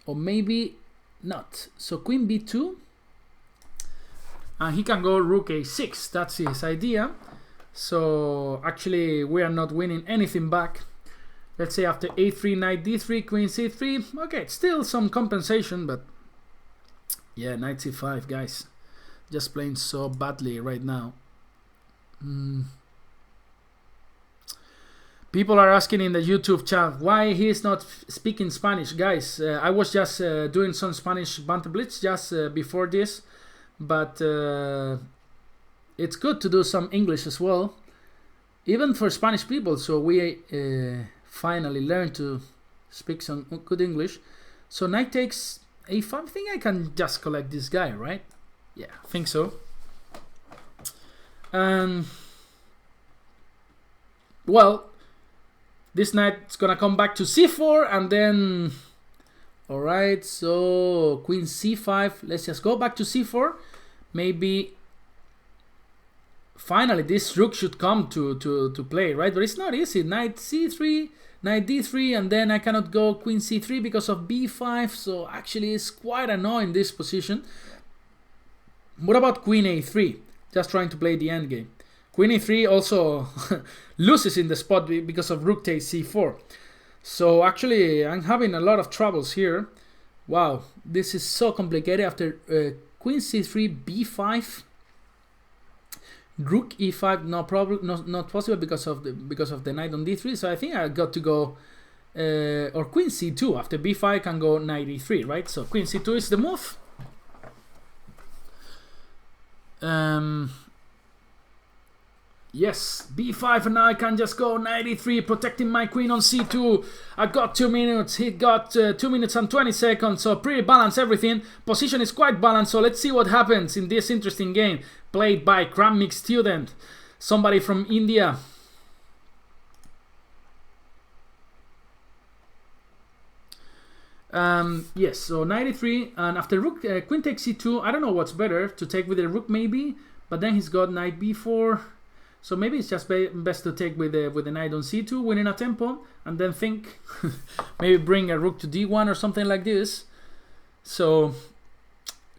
or maybe not. So queen b2, and he can go rook a6. That's his idea. So actually we are not winning anything back. Let's say after a3, knight d3, queen c3. Okay, still some compensation, but yeah, knight c5, guys. Just playing so badly right now. People are asking in the YouTube chat why he is not speaking Spanish. Guys, I was just doing some Spanish Banter blitz just before this, but it's good to do some English as well, even for Spanish people. So we finally learned to speak some good English. So knight takes a5. I think I can just collect this guy, right? Yeah, I think so. Well, this knight's gonna come back to c4, and then alright, so queen c5. Let's just go back to c4. Maybe finally this rook should come to play, right? But it's not easy. Knight c3, knight d3, and then I cannot go queen c3 because of b5. So actually it's quite annoying, this position. What about queen a3? Just trying to play the endgame. Queen e3 also loses in the spot because of rook takes c4. So actually I'm having a lot of troubles here. Wow, this is so complicated. After queen c3, b5, rook e5, no problem, not possible because of the knight on d3. So I think I got to go or queen c2. After b5 can go knight e3, right? So queen c2 is the move. Yes, b5, and now I can just go knight e3, protecting my queen on c2. I got 2 minutes, he got 2 minutes and 20 seconds, so pretty balanced everything. Position is quite balanced, so let's see what happens in this interesting game. Played by Crammick Student, somebody from India. Yes, so knight e3, and after rook, queen takes c2, I don't know what's better, to take with the rook maybe, but then he's got knight b4. So maybe it's just best to take with the knight on c2, winning a tempo, and then think maybe bring a rook to d1 or something like this. So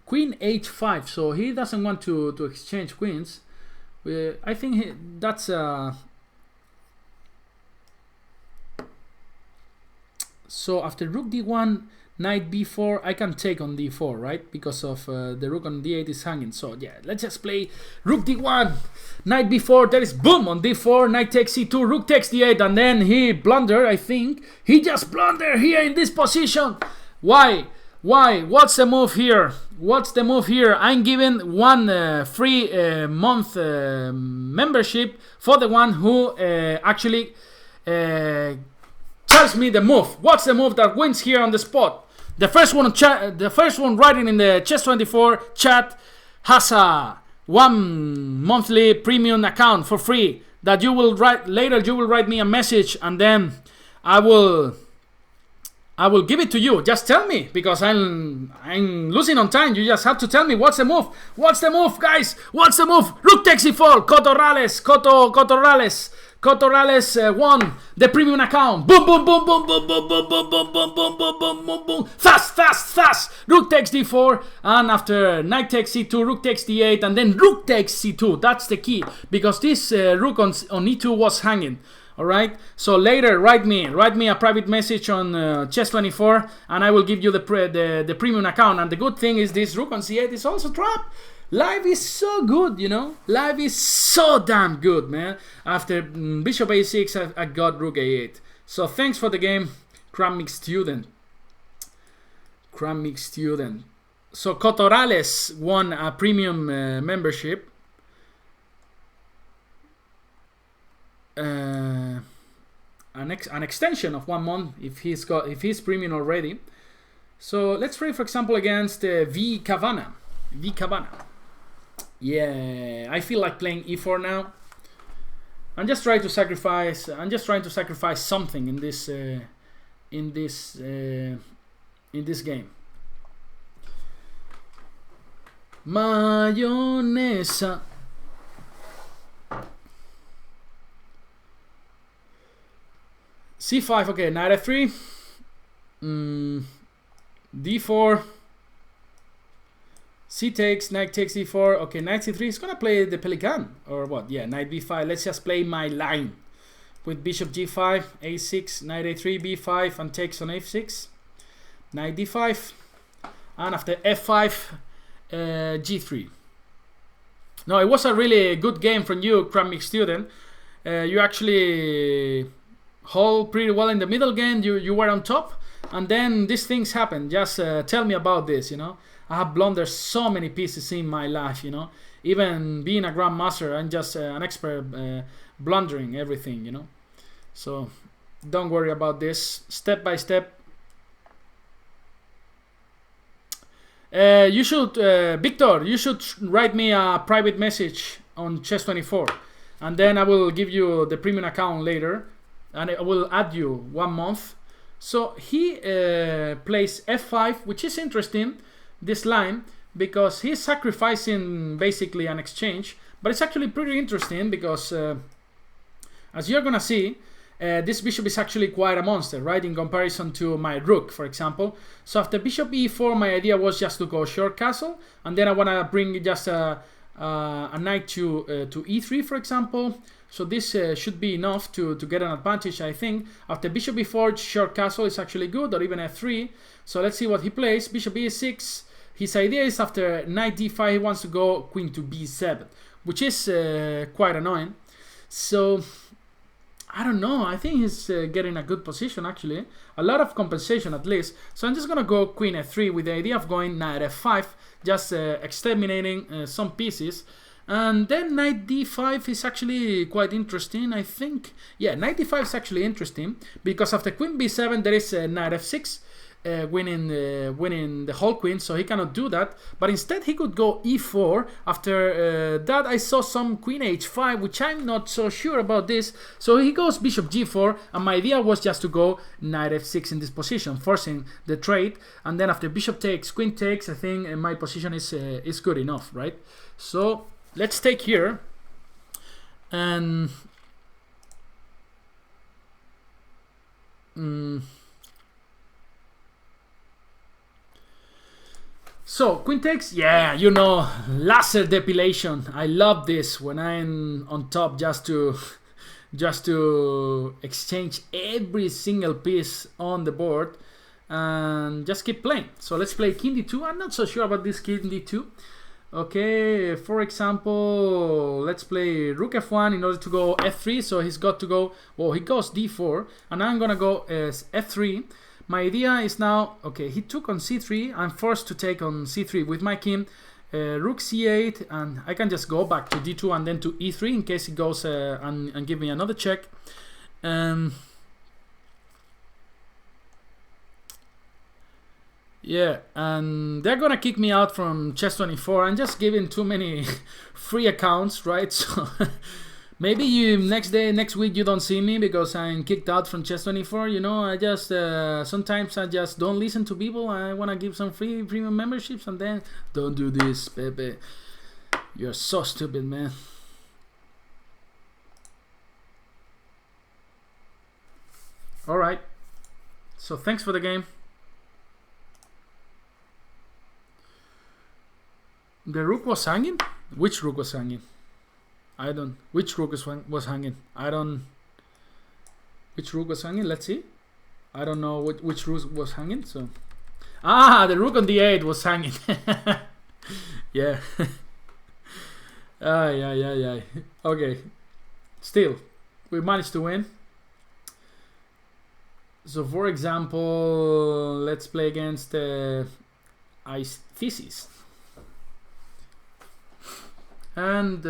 queen h5. So he doesn't want to exchange queens. I think that's so after rook d1, knight b4, I can take on d4, right? Because of the rook on d8 is hanging. So yeah, let's just play rook d1, knight b4. There is boom on d4, knight takes c2, rook takes d8, and then he blundered. I think he just blundered here in this position. Why? What's the move here? What's the move here? I'm giving one free month membership for the one who actually tells me the move. What's the move that wins here on the spot? The first one writing in the Chess24 chat has a 1 monthly premium account for free that you will write later. You will write me a message, and then I will give it to you. Just tell me, because I'm losing on time. You just have to tell me what's the move. What's the move, guys? What's the move? Rook takes e4. Cotorrales. Cotorales won the premium account. Boom, boom, boom, boom, boom, boom, boom, boom, boom, boom, boom, boom, boom, boom, boom. Fast, fast, fast. Rook takes d4, and after knight takes c2, rook takes d8, and then rook takes c2. That's the key, because this rook on e2 was hanging. All right. So later, write me a private message on Chess24, and I will give you the premium account. And the good thing is this rook on c8 is also trapped. Life is so good, you know. Life is so damn good, man. After bishop a6, I got rook a8. So thanks for the game, Crammic student. Crammic student. So Cotorales won a premium membership. An extension of 1 month if he's premium already. So let's play, for example, against V Cavana. Yeah, I feel like playing e4 now. I'm just trying to sacrifice something in this game. Mayonesa. c5, okay, knight f3, d4, c takes, knight takes d4, okay, knight c3, he's gonna play the Pelican, or what, yeah, knight b5, let's just play my line, with bishop g5, a6, knight a3, b5, and takes on f6, knight d5, and after f5, g3. No, it was a really good game from you, Crammic student. You actually hold pretty well in the middle game. You were on top, and then these things happen. Just tell me about this, you know. I have blundered so many pieces in my life, you know. Even being a grandmaster, I'm just an expert blundering everything, you know. So don't worry about this. Step by step. You should, Victor, you should write me a private message on Chess24, and then I will give you the premium account later, and I will add you 1 month. So he plays f5, which is interesting, this line, because he's sacrificing basically an exchange, but it's actually pretty interesting because as you're gonna see, this bishop is actually quite a monster, right, in comparison to my rook, for example. So after bishop e4, my idea was just to go short castle, and then I want to bring just a knight to e3, for example. So this should be enough to get an advantage, I think. After bishop e4, short castle is actually good, or even f3. So let's see what he plays. Bishop e6. His idea is after knight d5, he wants to go queen to b7, which is quite annoying. So I don't know. I think he's getting a good position, actually. A lot of compensation, at least. So I'm just going to go queen f3 with the idea of going knight f5, just exterminating some pieces. And then knight d5 is actually quite interesting, I think. Yeah, knight d5 is actually interesting, because after queen b7, there is knight f6. Winning the whole queen, so he cannot do that, but instead he could go e4. After that, I saw some queen h5, which I'm not so sure about this, so he goes bishop g4, and my idea was just to go knight f6 in this position, forcing the trade, and then after bishop takes, queen takes, I think my position is good enough, right? So let's take here, and so queen takes, yeah, you know, laser depilation. I love this when I'm on top, just to exchange every single piece on the board and just keep playing. So let's play king d2. I'm not so sure about this king d2. Okay, for example, let's play rook f1 in order to go f3. So he's got to go, well, he goes d4, and I'm gonna go as f3. My idea is now, okay, he took on c3. I'm forced to take on c3 with my king. Rook c8, and I can just go back to d2 and then to e3 in case he goes and give me another check. Yeah, and they're gonna kick me out from Chess24. I'm just giving too many free accounts, right? So maybe next week you don't see me because I'm kicked out from Chess24. You know, I just sometimes I just don't listen to people. I wanna give some free premium memberships, and then don't do this, Pepe. You're so stupid, man. All right. So thanks for the game. The rook was hanging? Which rook was hanging? I don't... Which rook was hanging? I don't... Which rook was hanging? Let's see. I don't know which rook was hanging, so... Ah, the rook on d8 was hanging. Yeah. Yeah. Okay. Still, we managed to win. So, for example, let's play against Thesis. And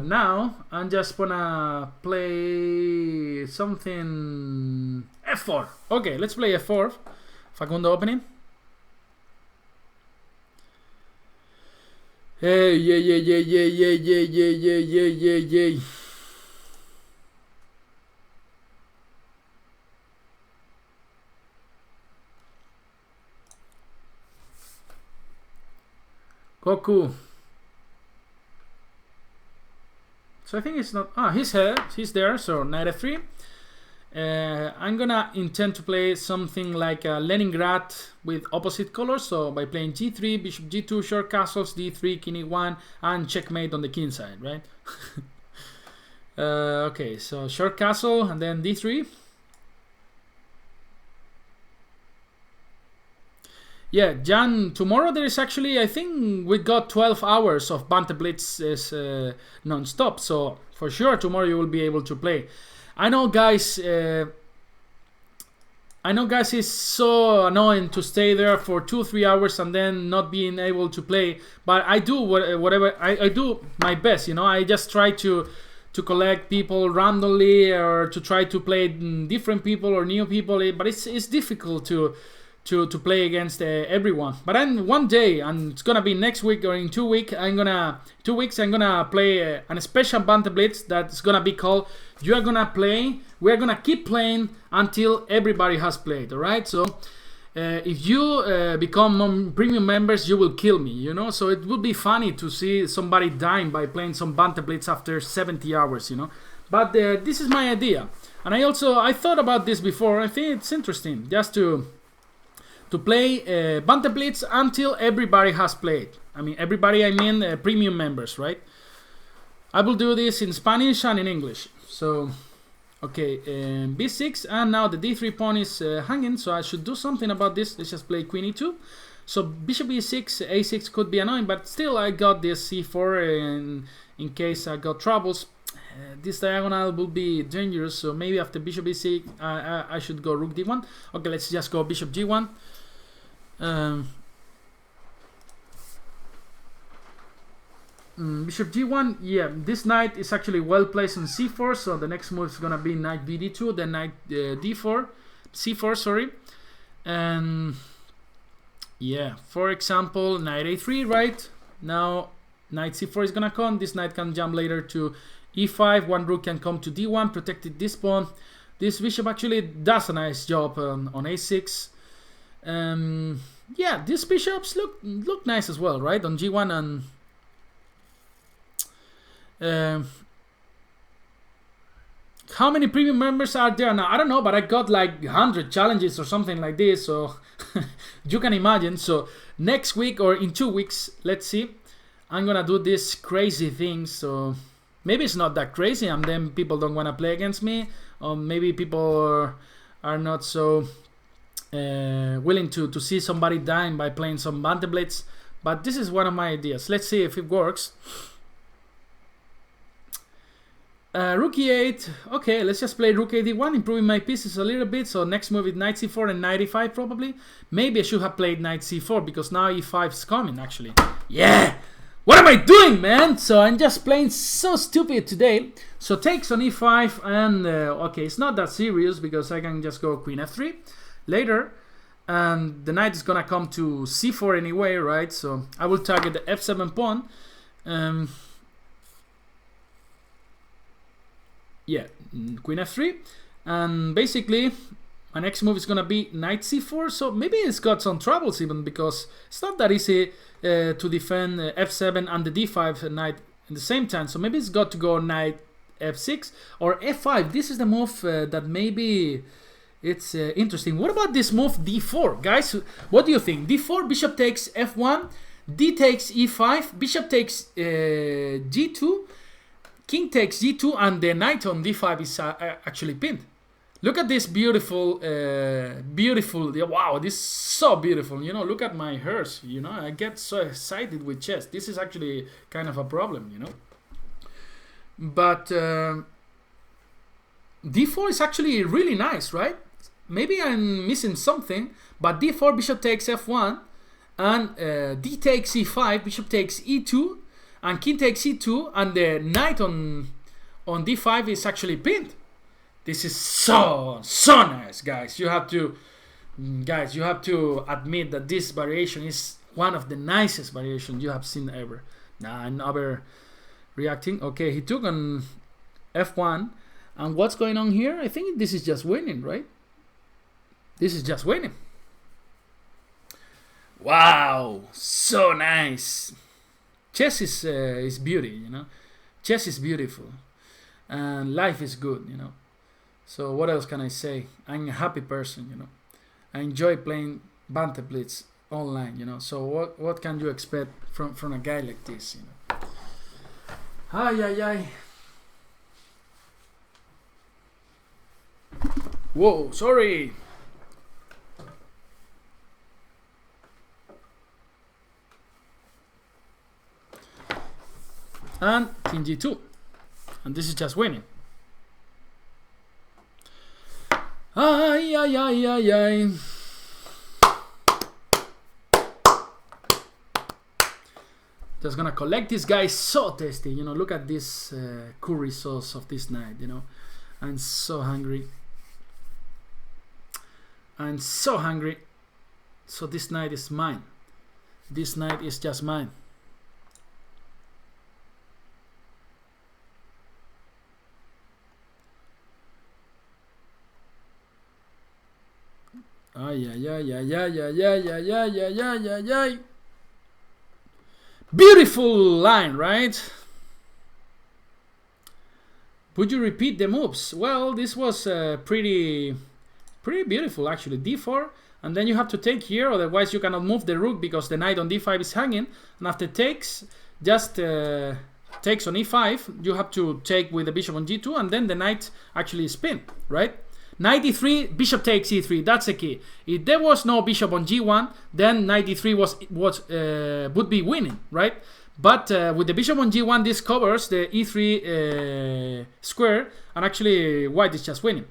now I'm just gonna play something f4. Okay, let's play f4. Facundo opening. Hey, yeah. Goku. So I think it's not... Ah, he's here. He's there. So knight f3. I'm gonna intend to play something like Leningrad with opposite colors. So by playing g3, bishop g2, short castles, d3, king e1, and checkmate on the king side, right? Okay, so short castle and then d3. Yeah, Jan, tomorrow there is actually, I think we got 12 hours of Banter Blitz non-stop. So for sure tomorrow you will be able to play. I know guys, it's so annoying to stay there for 2-3 hours and then not being able to play. But I do whatever, I do my best, you know. I just try to collect people randomly or to try to play different people or new people. But it's difficult to play against everyone. But then one day, and it's gonna be next week or in 2 weeks, I'm gonna play a special Banter Blitz that's gonna be called "You Are Gonna Play." We're gonna keep playing until everybody has played. All right. So if you become premium members, you will kill me. You know. So it would be funny to see somebody dying by playing some Banter Blitz after 70 hours. You know. But this is my idea, and I thought about this before. I think it's interesting just to play Banter Blitz until everybody has played. I mean, everybody, I mean premium members, right? I will do this in Spanish and in English. So, okay, b6, and now the d3 pawn is hanging, so I should do something about this. Let's just play queen e2. So bishop e6, a6 could be annoying, but still I got this c4 in case I got troubles. This diagonal will be dangerous, so maybe after bishop e6 I should go rook d1. Okay, let's just go bishop g1. Bishop g1, yeah, this knight is actually well placed on c4, so the next move is gonna be knight bd2, then knight c4, sorry. And yeah, for example, knight a3, right? Now knight c4 is gonna come. This knight can jump later to e5. One rook can come to d1, protected this pawn. This bishop actually does a nice job on a6. Yeah, these bishops look nice as well, right? On g1 and how many premium members are there now? I don't know, but I got like 100 challenges or something like this, so you can imagine. So next week or in 2 weeks, let's see, I'm gonna do this crazy thing. So maybe it's not that crazy, and then people don't want to play against me, or maybe people are not so willing to see somebody dying by playing some Banter Blitz. But this is one of my ideas. Let's see if it works. Rook e8. Okay, let's just play rook ad1, improving my pieces a little bit. So next move is knight c4 and knight e5 probably. Maybe I should have played knight c4 because now e5 is coming actually. Yeah! What am I doing, man? So I'm just playing so stupid today. So takes on e5 and okay, it's not that serious because I can just go queen f3 later. And the knight is gonna come to c4 anyway, right? So I will target the f7 pawn. Yeah, queen f3, and basically my next move is gonna be knight c4. So maybe it's got some troubles even because it's not that easy to defend f7 and the d5 knight at the same time. So maybe it's got to go knight f6 or f5. This is the move that maybe It's interesting. What about this move d4, guys? What do you think? d4, bishop takes f1, d takes e5, bishop takes g2, king takes g2, and the knight on d5 is actually pinned. Look at this beautiful, wow, this is so beautiful. You know, look at my hairs, you know, I get so excited with chess. This is actually kind of a problem, you know. But d4 is actually really nice, right? Maybe I'm missing something, but d4, bishop takes f1, and d takes e5, bishop takes e2, and king takes e2, and the knight on d5 is actually pinned. This is so nice, guys. You have to admit that this variation is one of the nicest variations you have seen ever. Nah, I'm overreacting. Okay, he took on f1, and what's going on here? I think this is just winning, right? This is just winning. Wow, so nice. Chess is beauty, you know. Chess is beautiful, and life is good, you know. So what else can I say? I'm a happy person, you know. I enjoy playing Banter Blitz online, you know. So what can you expect from a guy like this, you know? Ay. Whoa, sorry. And king g2. And this is just winning. Ay. Just gonna collect this guy. So tasty, you know. Look at this curry sauce of this night, you know. I'm so hungry. I'm so hungry. So this night is mine. This night is just mine. Ay. Beautiful line, right? Would you repeat the moves? Well, this was pretty beautiful actually. d4, and then you have to take here, otherwise you cannot move the rook because the knight on d5 is hanging, and after takes, just takes on e5, you have to take with the bishop on g2, and then the knight actually is pinned, right? Knight e3, bishop takes e3. That's the key. If there was no bishop on g1, then knight e3 would be winning, right? But with the bishop on g1, this covers the e3 square, and actually white is just winning.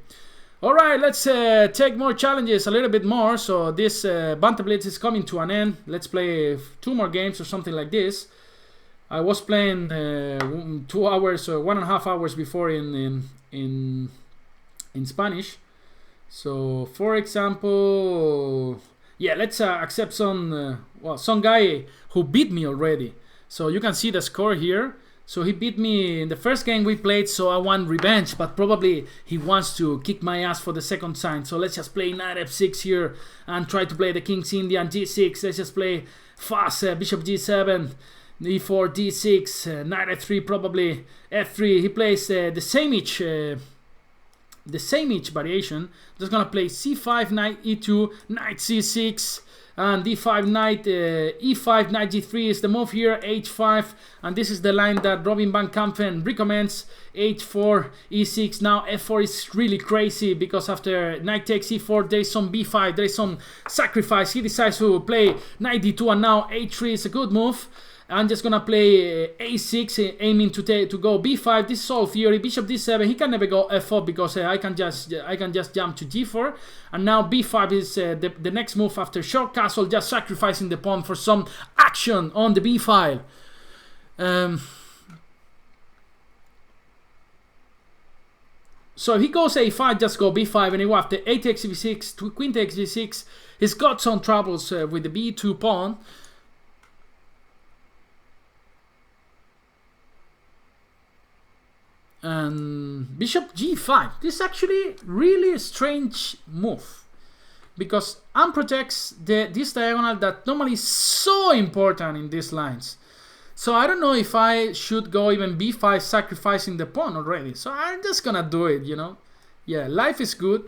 All right, let's take more challenges, a little bit more. So this Banter Blitz is coming to an end. Let's play 2 more games or something like this. I was playing 2 hours or 1.5 hours before in Spanish. So for example, yeah, let's accept some guy who beat me already. So you can see the score here. So he beat me in the first game we played, so I want revenge, but probably he wants to kick my ass for the second time. So let's just play knight f6 here and try to play the king's Indian g6. Let's just play fast, bishop g7, e4, d6, knight f3, probably f3. He plays the same each variation. Just gonna play c5, knight e2, knight c6, and d5, knight e5, knight g3 is the move here, h5, and this is the line that Robin van Kampen recommends, h4, e6. Now f4 is really crazy because after knight takes e4 there's some b5, there's some sacrifice. He decides to play knight d2, and now h3 is a good move. I'm just gonna play a6, aiming to go b5. This is all theory. Bishop d7. He can never go f4 because I can just jump to g4. And now b5 is the next move after short castle, just sacrificing the pawn for some action on the b file. So if he goes a5, just go b5, and he will after a takes b6, queen takes g6. He's got some troubles with the b2 pawn. And bishop g5. This is actually really a strange move because unprotects this diagonal that normally is so important in these lines. So I don't know if I should go even b5, sacrificing the pawn already. So I'm just gonna do it, you know. Yeah, life is good.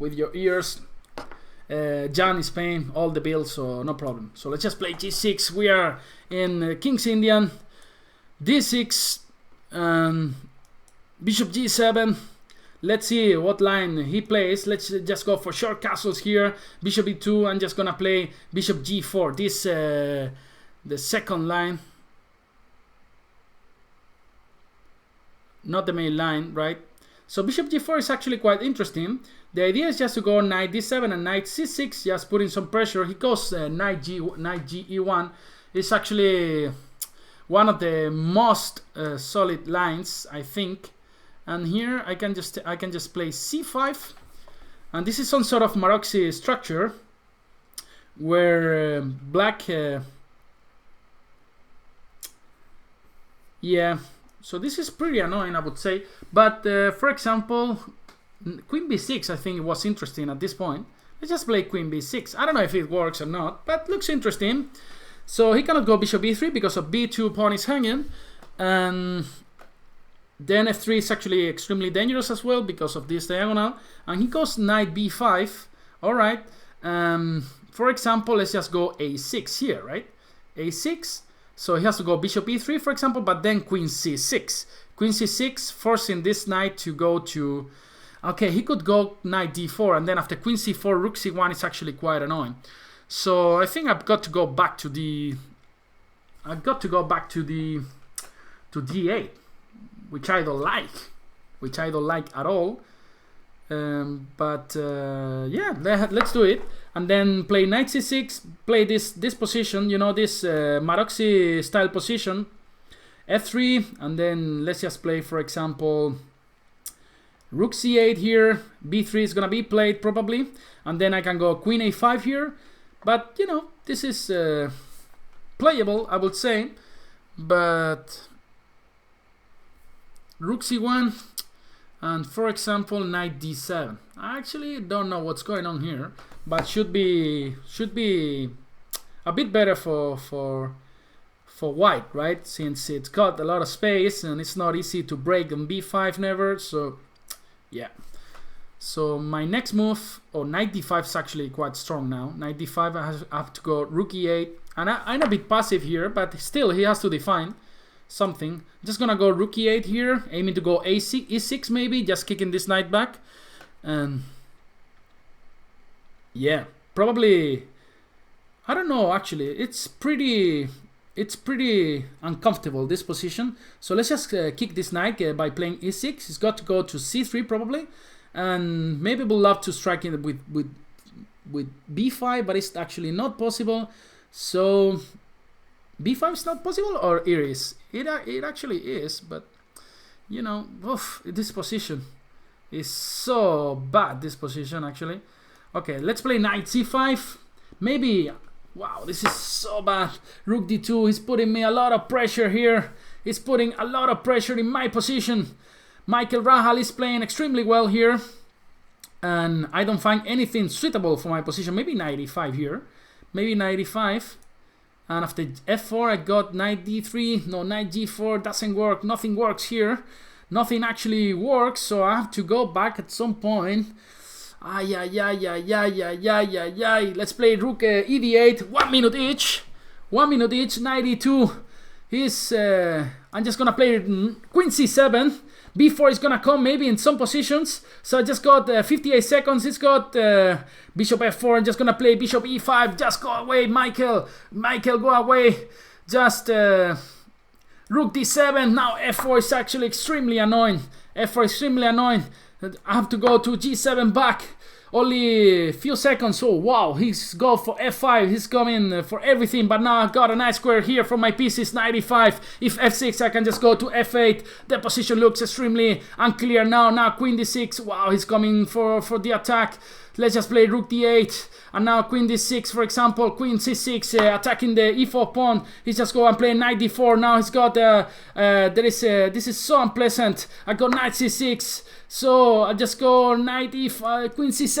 with your ears. Jan is paying all the bills, so no problem. So let's just play g6. We are in King's Indian. d6, bishop g7. Let's see what line he plays. Let's just go for short castles here. Bishop e2. I'm just gonna play bishop g4. This the second line, not the main line, right? So bishop g4 is actually quite interesting. The idea is just to go knight d7 and knight c6, just putting some pressure. He goes knight g e1. It's actually one of the most solid lines, I think. And here I can just play c5, and this is some sort of Maroczy structure where black, yeah. So this is pretty annoying, I would say. But for example, queen b6, I think it was interesting at this point. Let's just play queen b6. I don't know if it works or not, but looks interesting. So he cannot go bishop b3 because of b2 pawn is hanging, and then f3 is actually extremely dangerous as well because of this diagonal, and he goes knight b5. All right. For example, let's just go a6 here, right? a6. So he has to go bishop e3, for example, but then queen c6. Queen c6, forcing this knight to go to... Okay, he could go knight d4, and then after queen c4, rook c1 is actually quite annoying. So I think I've got to go back to the... to d8, which I don't like at all. Yeah, let's do it. And then play knight c6, play this position, you know, this Maroczy style position, f3, and then let's just play, for example, rook c8 here. b3 is gonna be played probably, and then I can go queen a5 here. But you know, this is playable, I would say. But rook c1, and for example knight d7. I actually don't know what's going on here, but should be a bit better for white, right? Since it's got a lot of space and it's not easy to break on b5 never. So yeah. So my next move, knight d5 is actually quite strong now. Knight d5, I have to go rook e8, and I'm a bit passive here, but still he has to define something. I'm just gonna go rook e8 here, aiming to go e6 maybe, just kicking this knight back. And yeah, probably, I don't know, actually it's pretty uncomfortable, this position. So let's just kick this knight by playing e6. He's got to go to c3 probably, and maybe we'll love to strike it with b5, but it's actually not possible. So b5 is not possible, or it is? It actually is, but you know, this position is so bad, this position actually. Okay, let's play knight c5. Maybe, wow, this is so bad. Rook d2, he's putting me a lot of pressure here. He's putting a lot of pressure in my position. Michael Rahal is playing extremely well here, and I don't find anything suitable for my position. Maybe knight e5 here. Maybe knight e5. And after f4, I got knight d3. No, knight g4 doesn't work. Nothing works here. Nothing actually works, so I have to go back at some point. Let's play rook e8. 1 minute each. 1 minute each. Knight e2. I'm just gonna play queen c7. b4 is gonna come maybe in some positions. So I just got 58 seconds. It's got bishop f4. I'm just gonna play bishop e5. Just go away, Michael. Michael, go away. Just rook d7. Now f4 is actually extremely annoying. f4 is extremely annoying. I have to go to g7 back. Only a few seconds. Oh wow, he's go for f5. He's coming for everything, but now I've got a nice square here for my pieces. 95. If f6, I can just go to f8. The position looks extremely unclear now. Now queen d6. Wow, he's coming for the attack. Let's just play rook d8, and now queen d6, for example, queen c6, attacking the e4 pawn. He's just go and play knight d4. Now he's got this is so unpleasant. I got knight c6, so I just go knight e5, queen c7.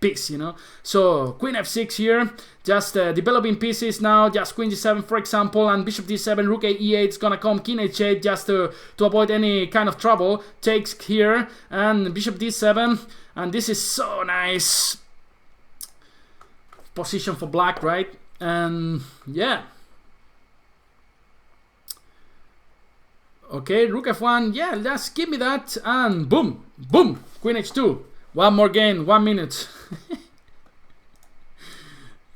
piece, you know. So queen f6 here, just developing pieces now, just queen g7 for example, and bishop d7, rook a e8 is gonna come, king h8 just to avoid any kind of trouble, takes here, and bishop d7, and this is so nice position for black, right? And yeah, okay, rook f1, yeah, just give me that, and boom, boom, queen h2. One more game, 1 minute.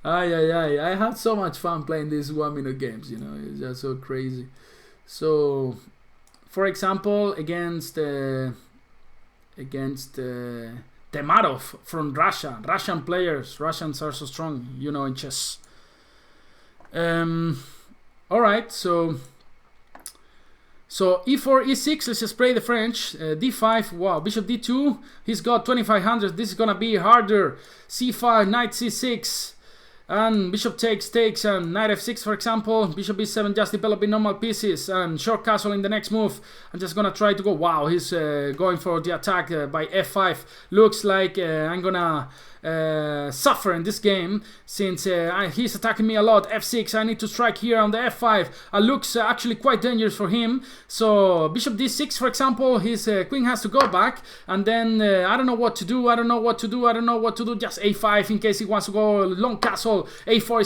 I had so much fun playing these 1 minute games, you know, it's just so crazy. So, for example, against Temarov from Russia. Russian players, Russians are so strong, you know, in chess. Alright, so e4, e6, let's just play the French. d5, wow, bishop d2, he's got 2500, this is gonna be harder. c5, knight c6, and bishop takes, and knight f6 for example, bishop b7, just developing normal pieces, and short castle in the next move. I'm just gonna try to go, wow, he's going for the attack by f5. Looks like I'm gonna suffer in this game, since he's attacking me a lot. f6, I need to strike here on the f5. Looks actually quite dangerous for him. So bishop d6 for example, his queen has to go back, and then I don't know what to do, just a5 in case he wants to go long castle. a4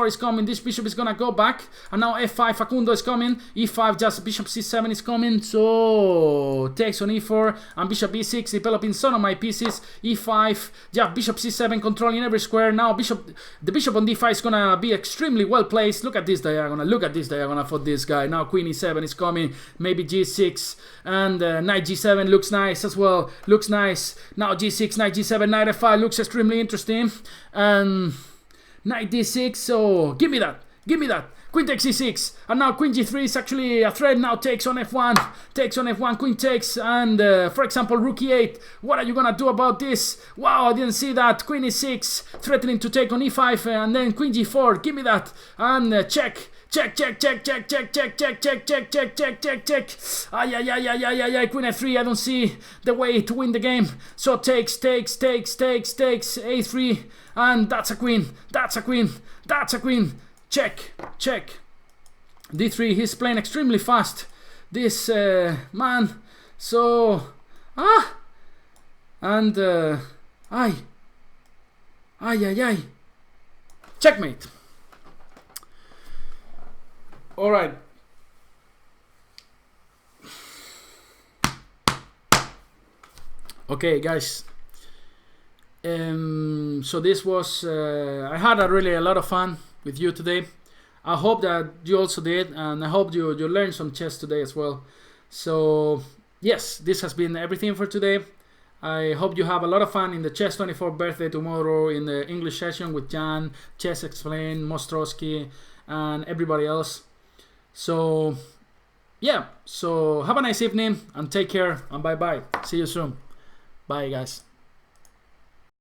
is coming, this bishop is gonna go back, and now f5, Facundo is coming, e5, just bishop c7 is coming, so takes on e4, and bishop e6, developing some of my pieces, e5, yeah, bishop c7 controlling every square. Now the bishop on d5 is gonna be extremely well placed. Look at this diagonal, for this guy. Now queen e7 is coming, maybe g6, and knight g7 looks nice as well, looks nice. Now g6, knight g7, knight f5 looks extremely interesting, and knight d6, so give me that, queen takes e6, and now queen g3 is actually a threat. Now takes on f1, queen takes, and for example rook e8. What are you gonna do about this? Wow, I didn't see that. Queen e6, threatening to take on e5, and then queen g4, give me that, and check. Ay, queen f3, I don't see the way to win the game. So takes, a3, and that's a queen, check, d3, he's playing extremely fast, this man, so, and, ay, checkmate. Alright. Okay, guys. So this was, I had a lot of fun with you today. I hope that you also did, and I hope you learned some chess today as well. So yes, this has been everything for today. I hope you have a lot of fun in the Chess 24 birthday tomorrow in the English session with Jan, Chess Explained, Mostrowski, and everybody else. So yeah, so have a nice evening and take care, and bye bye. See you soon. Bye guys.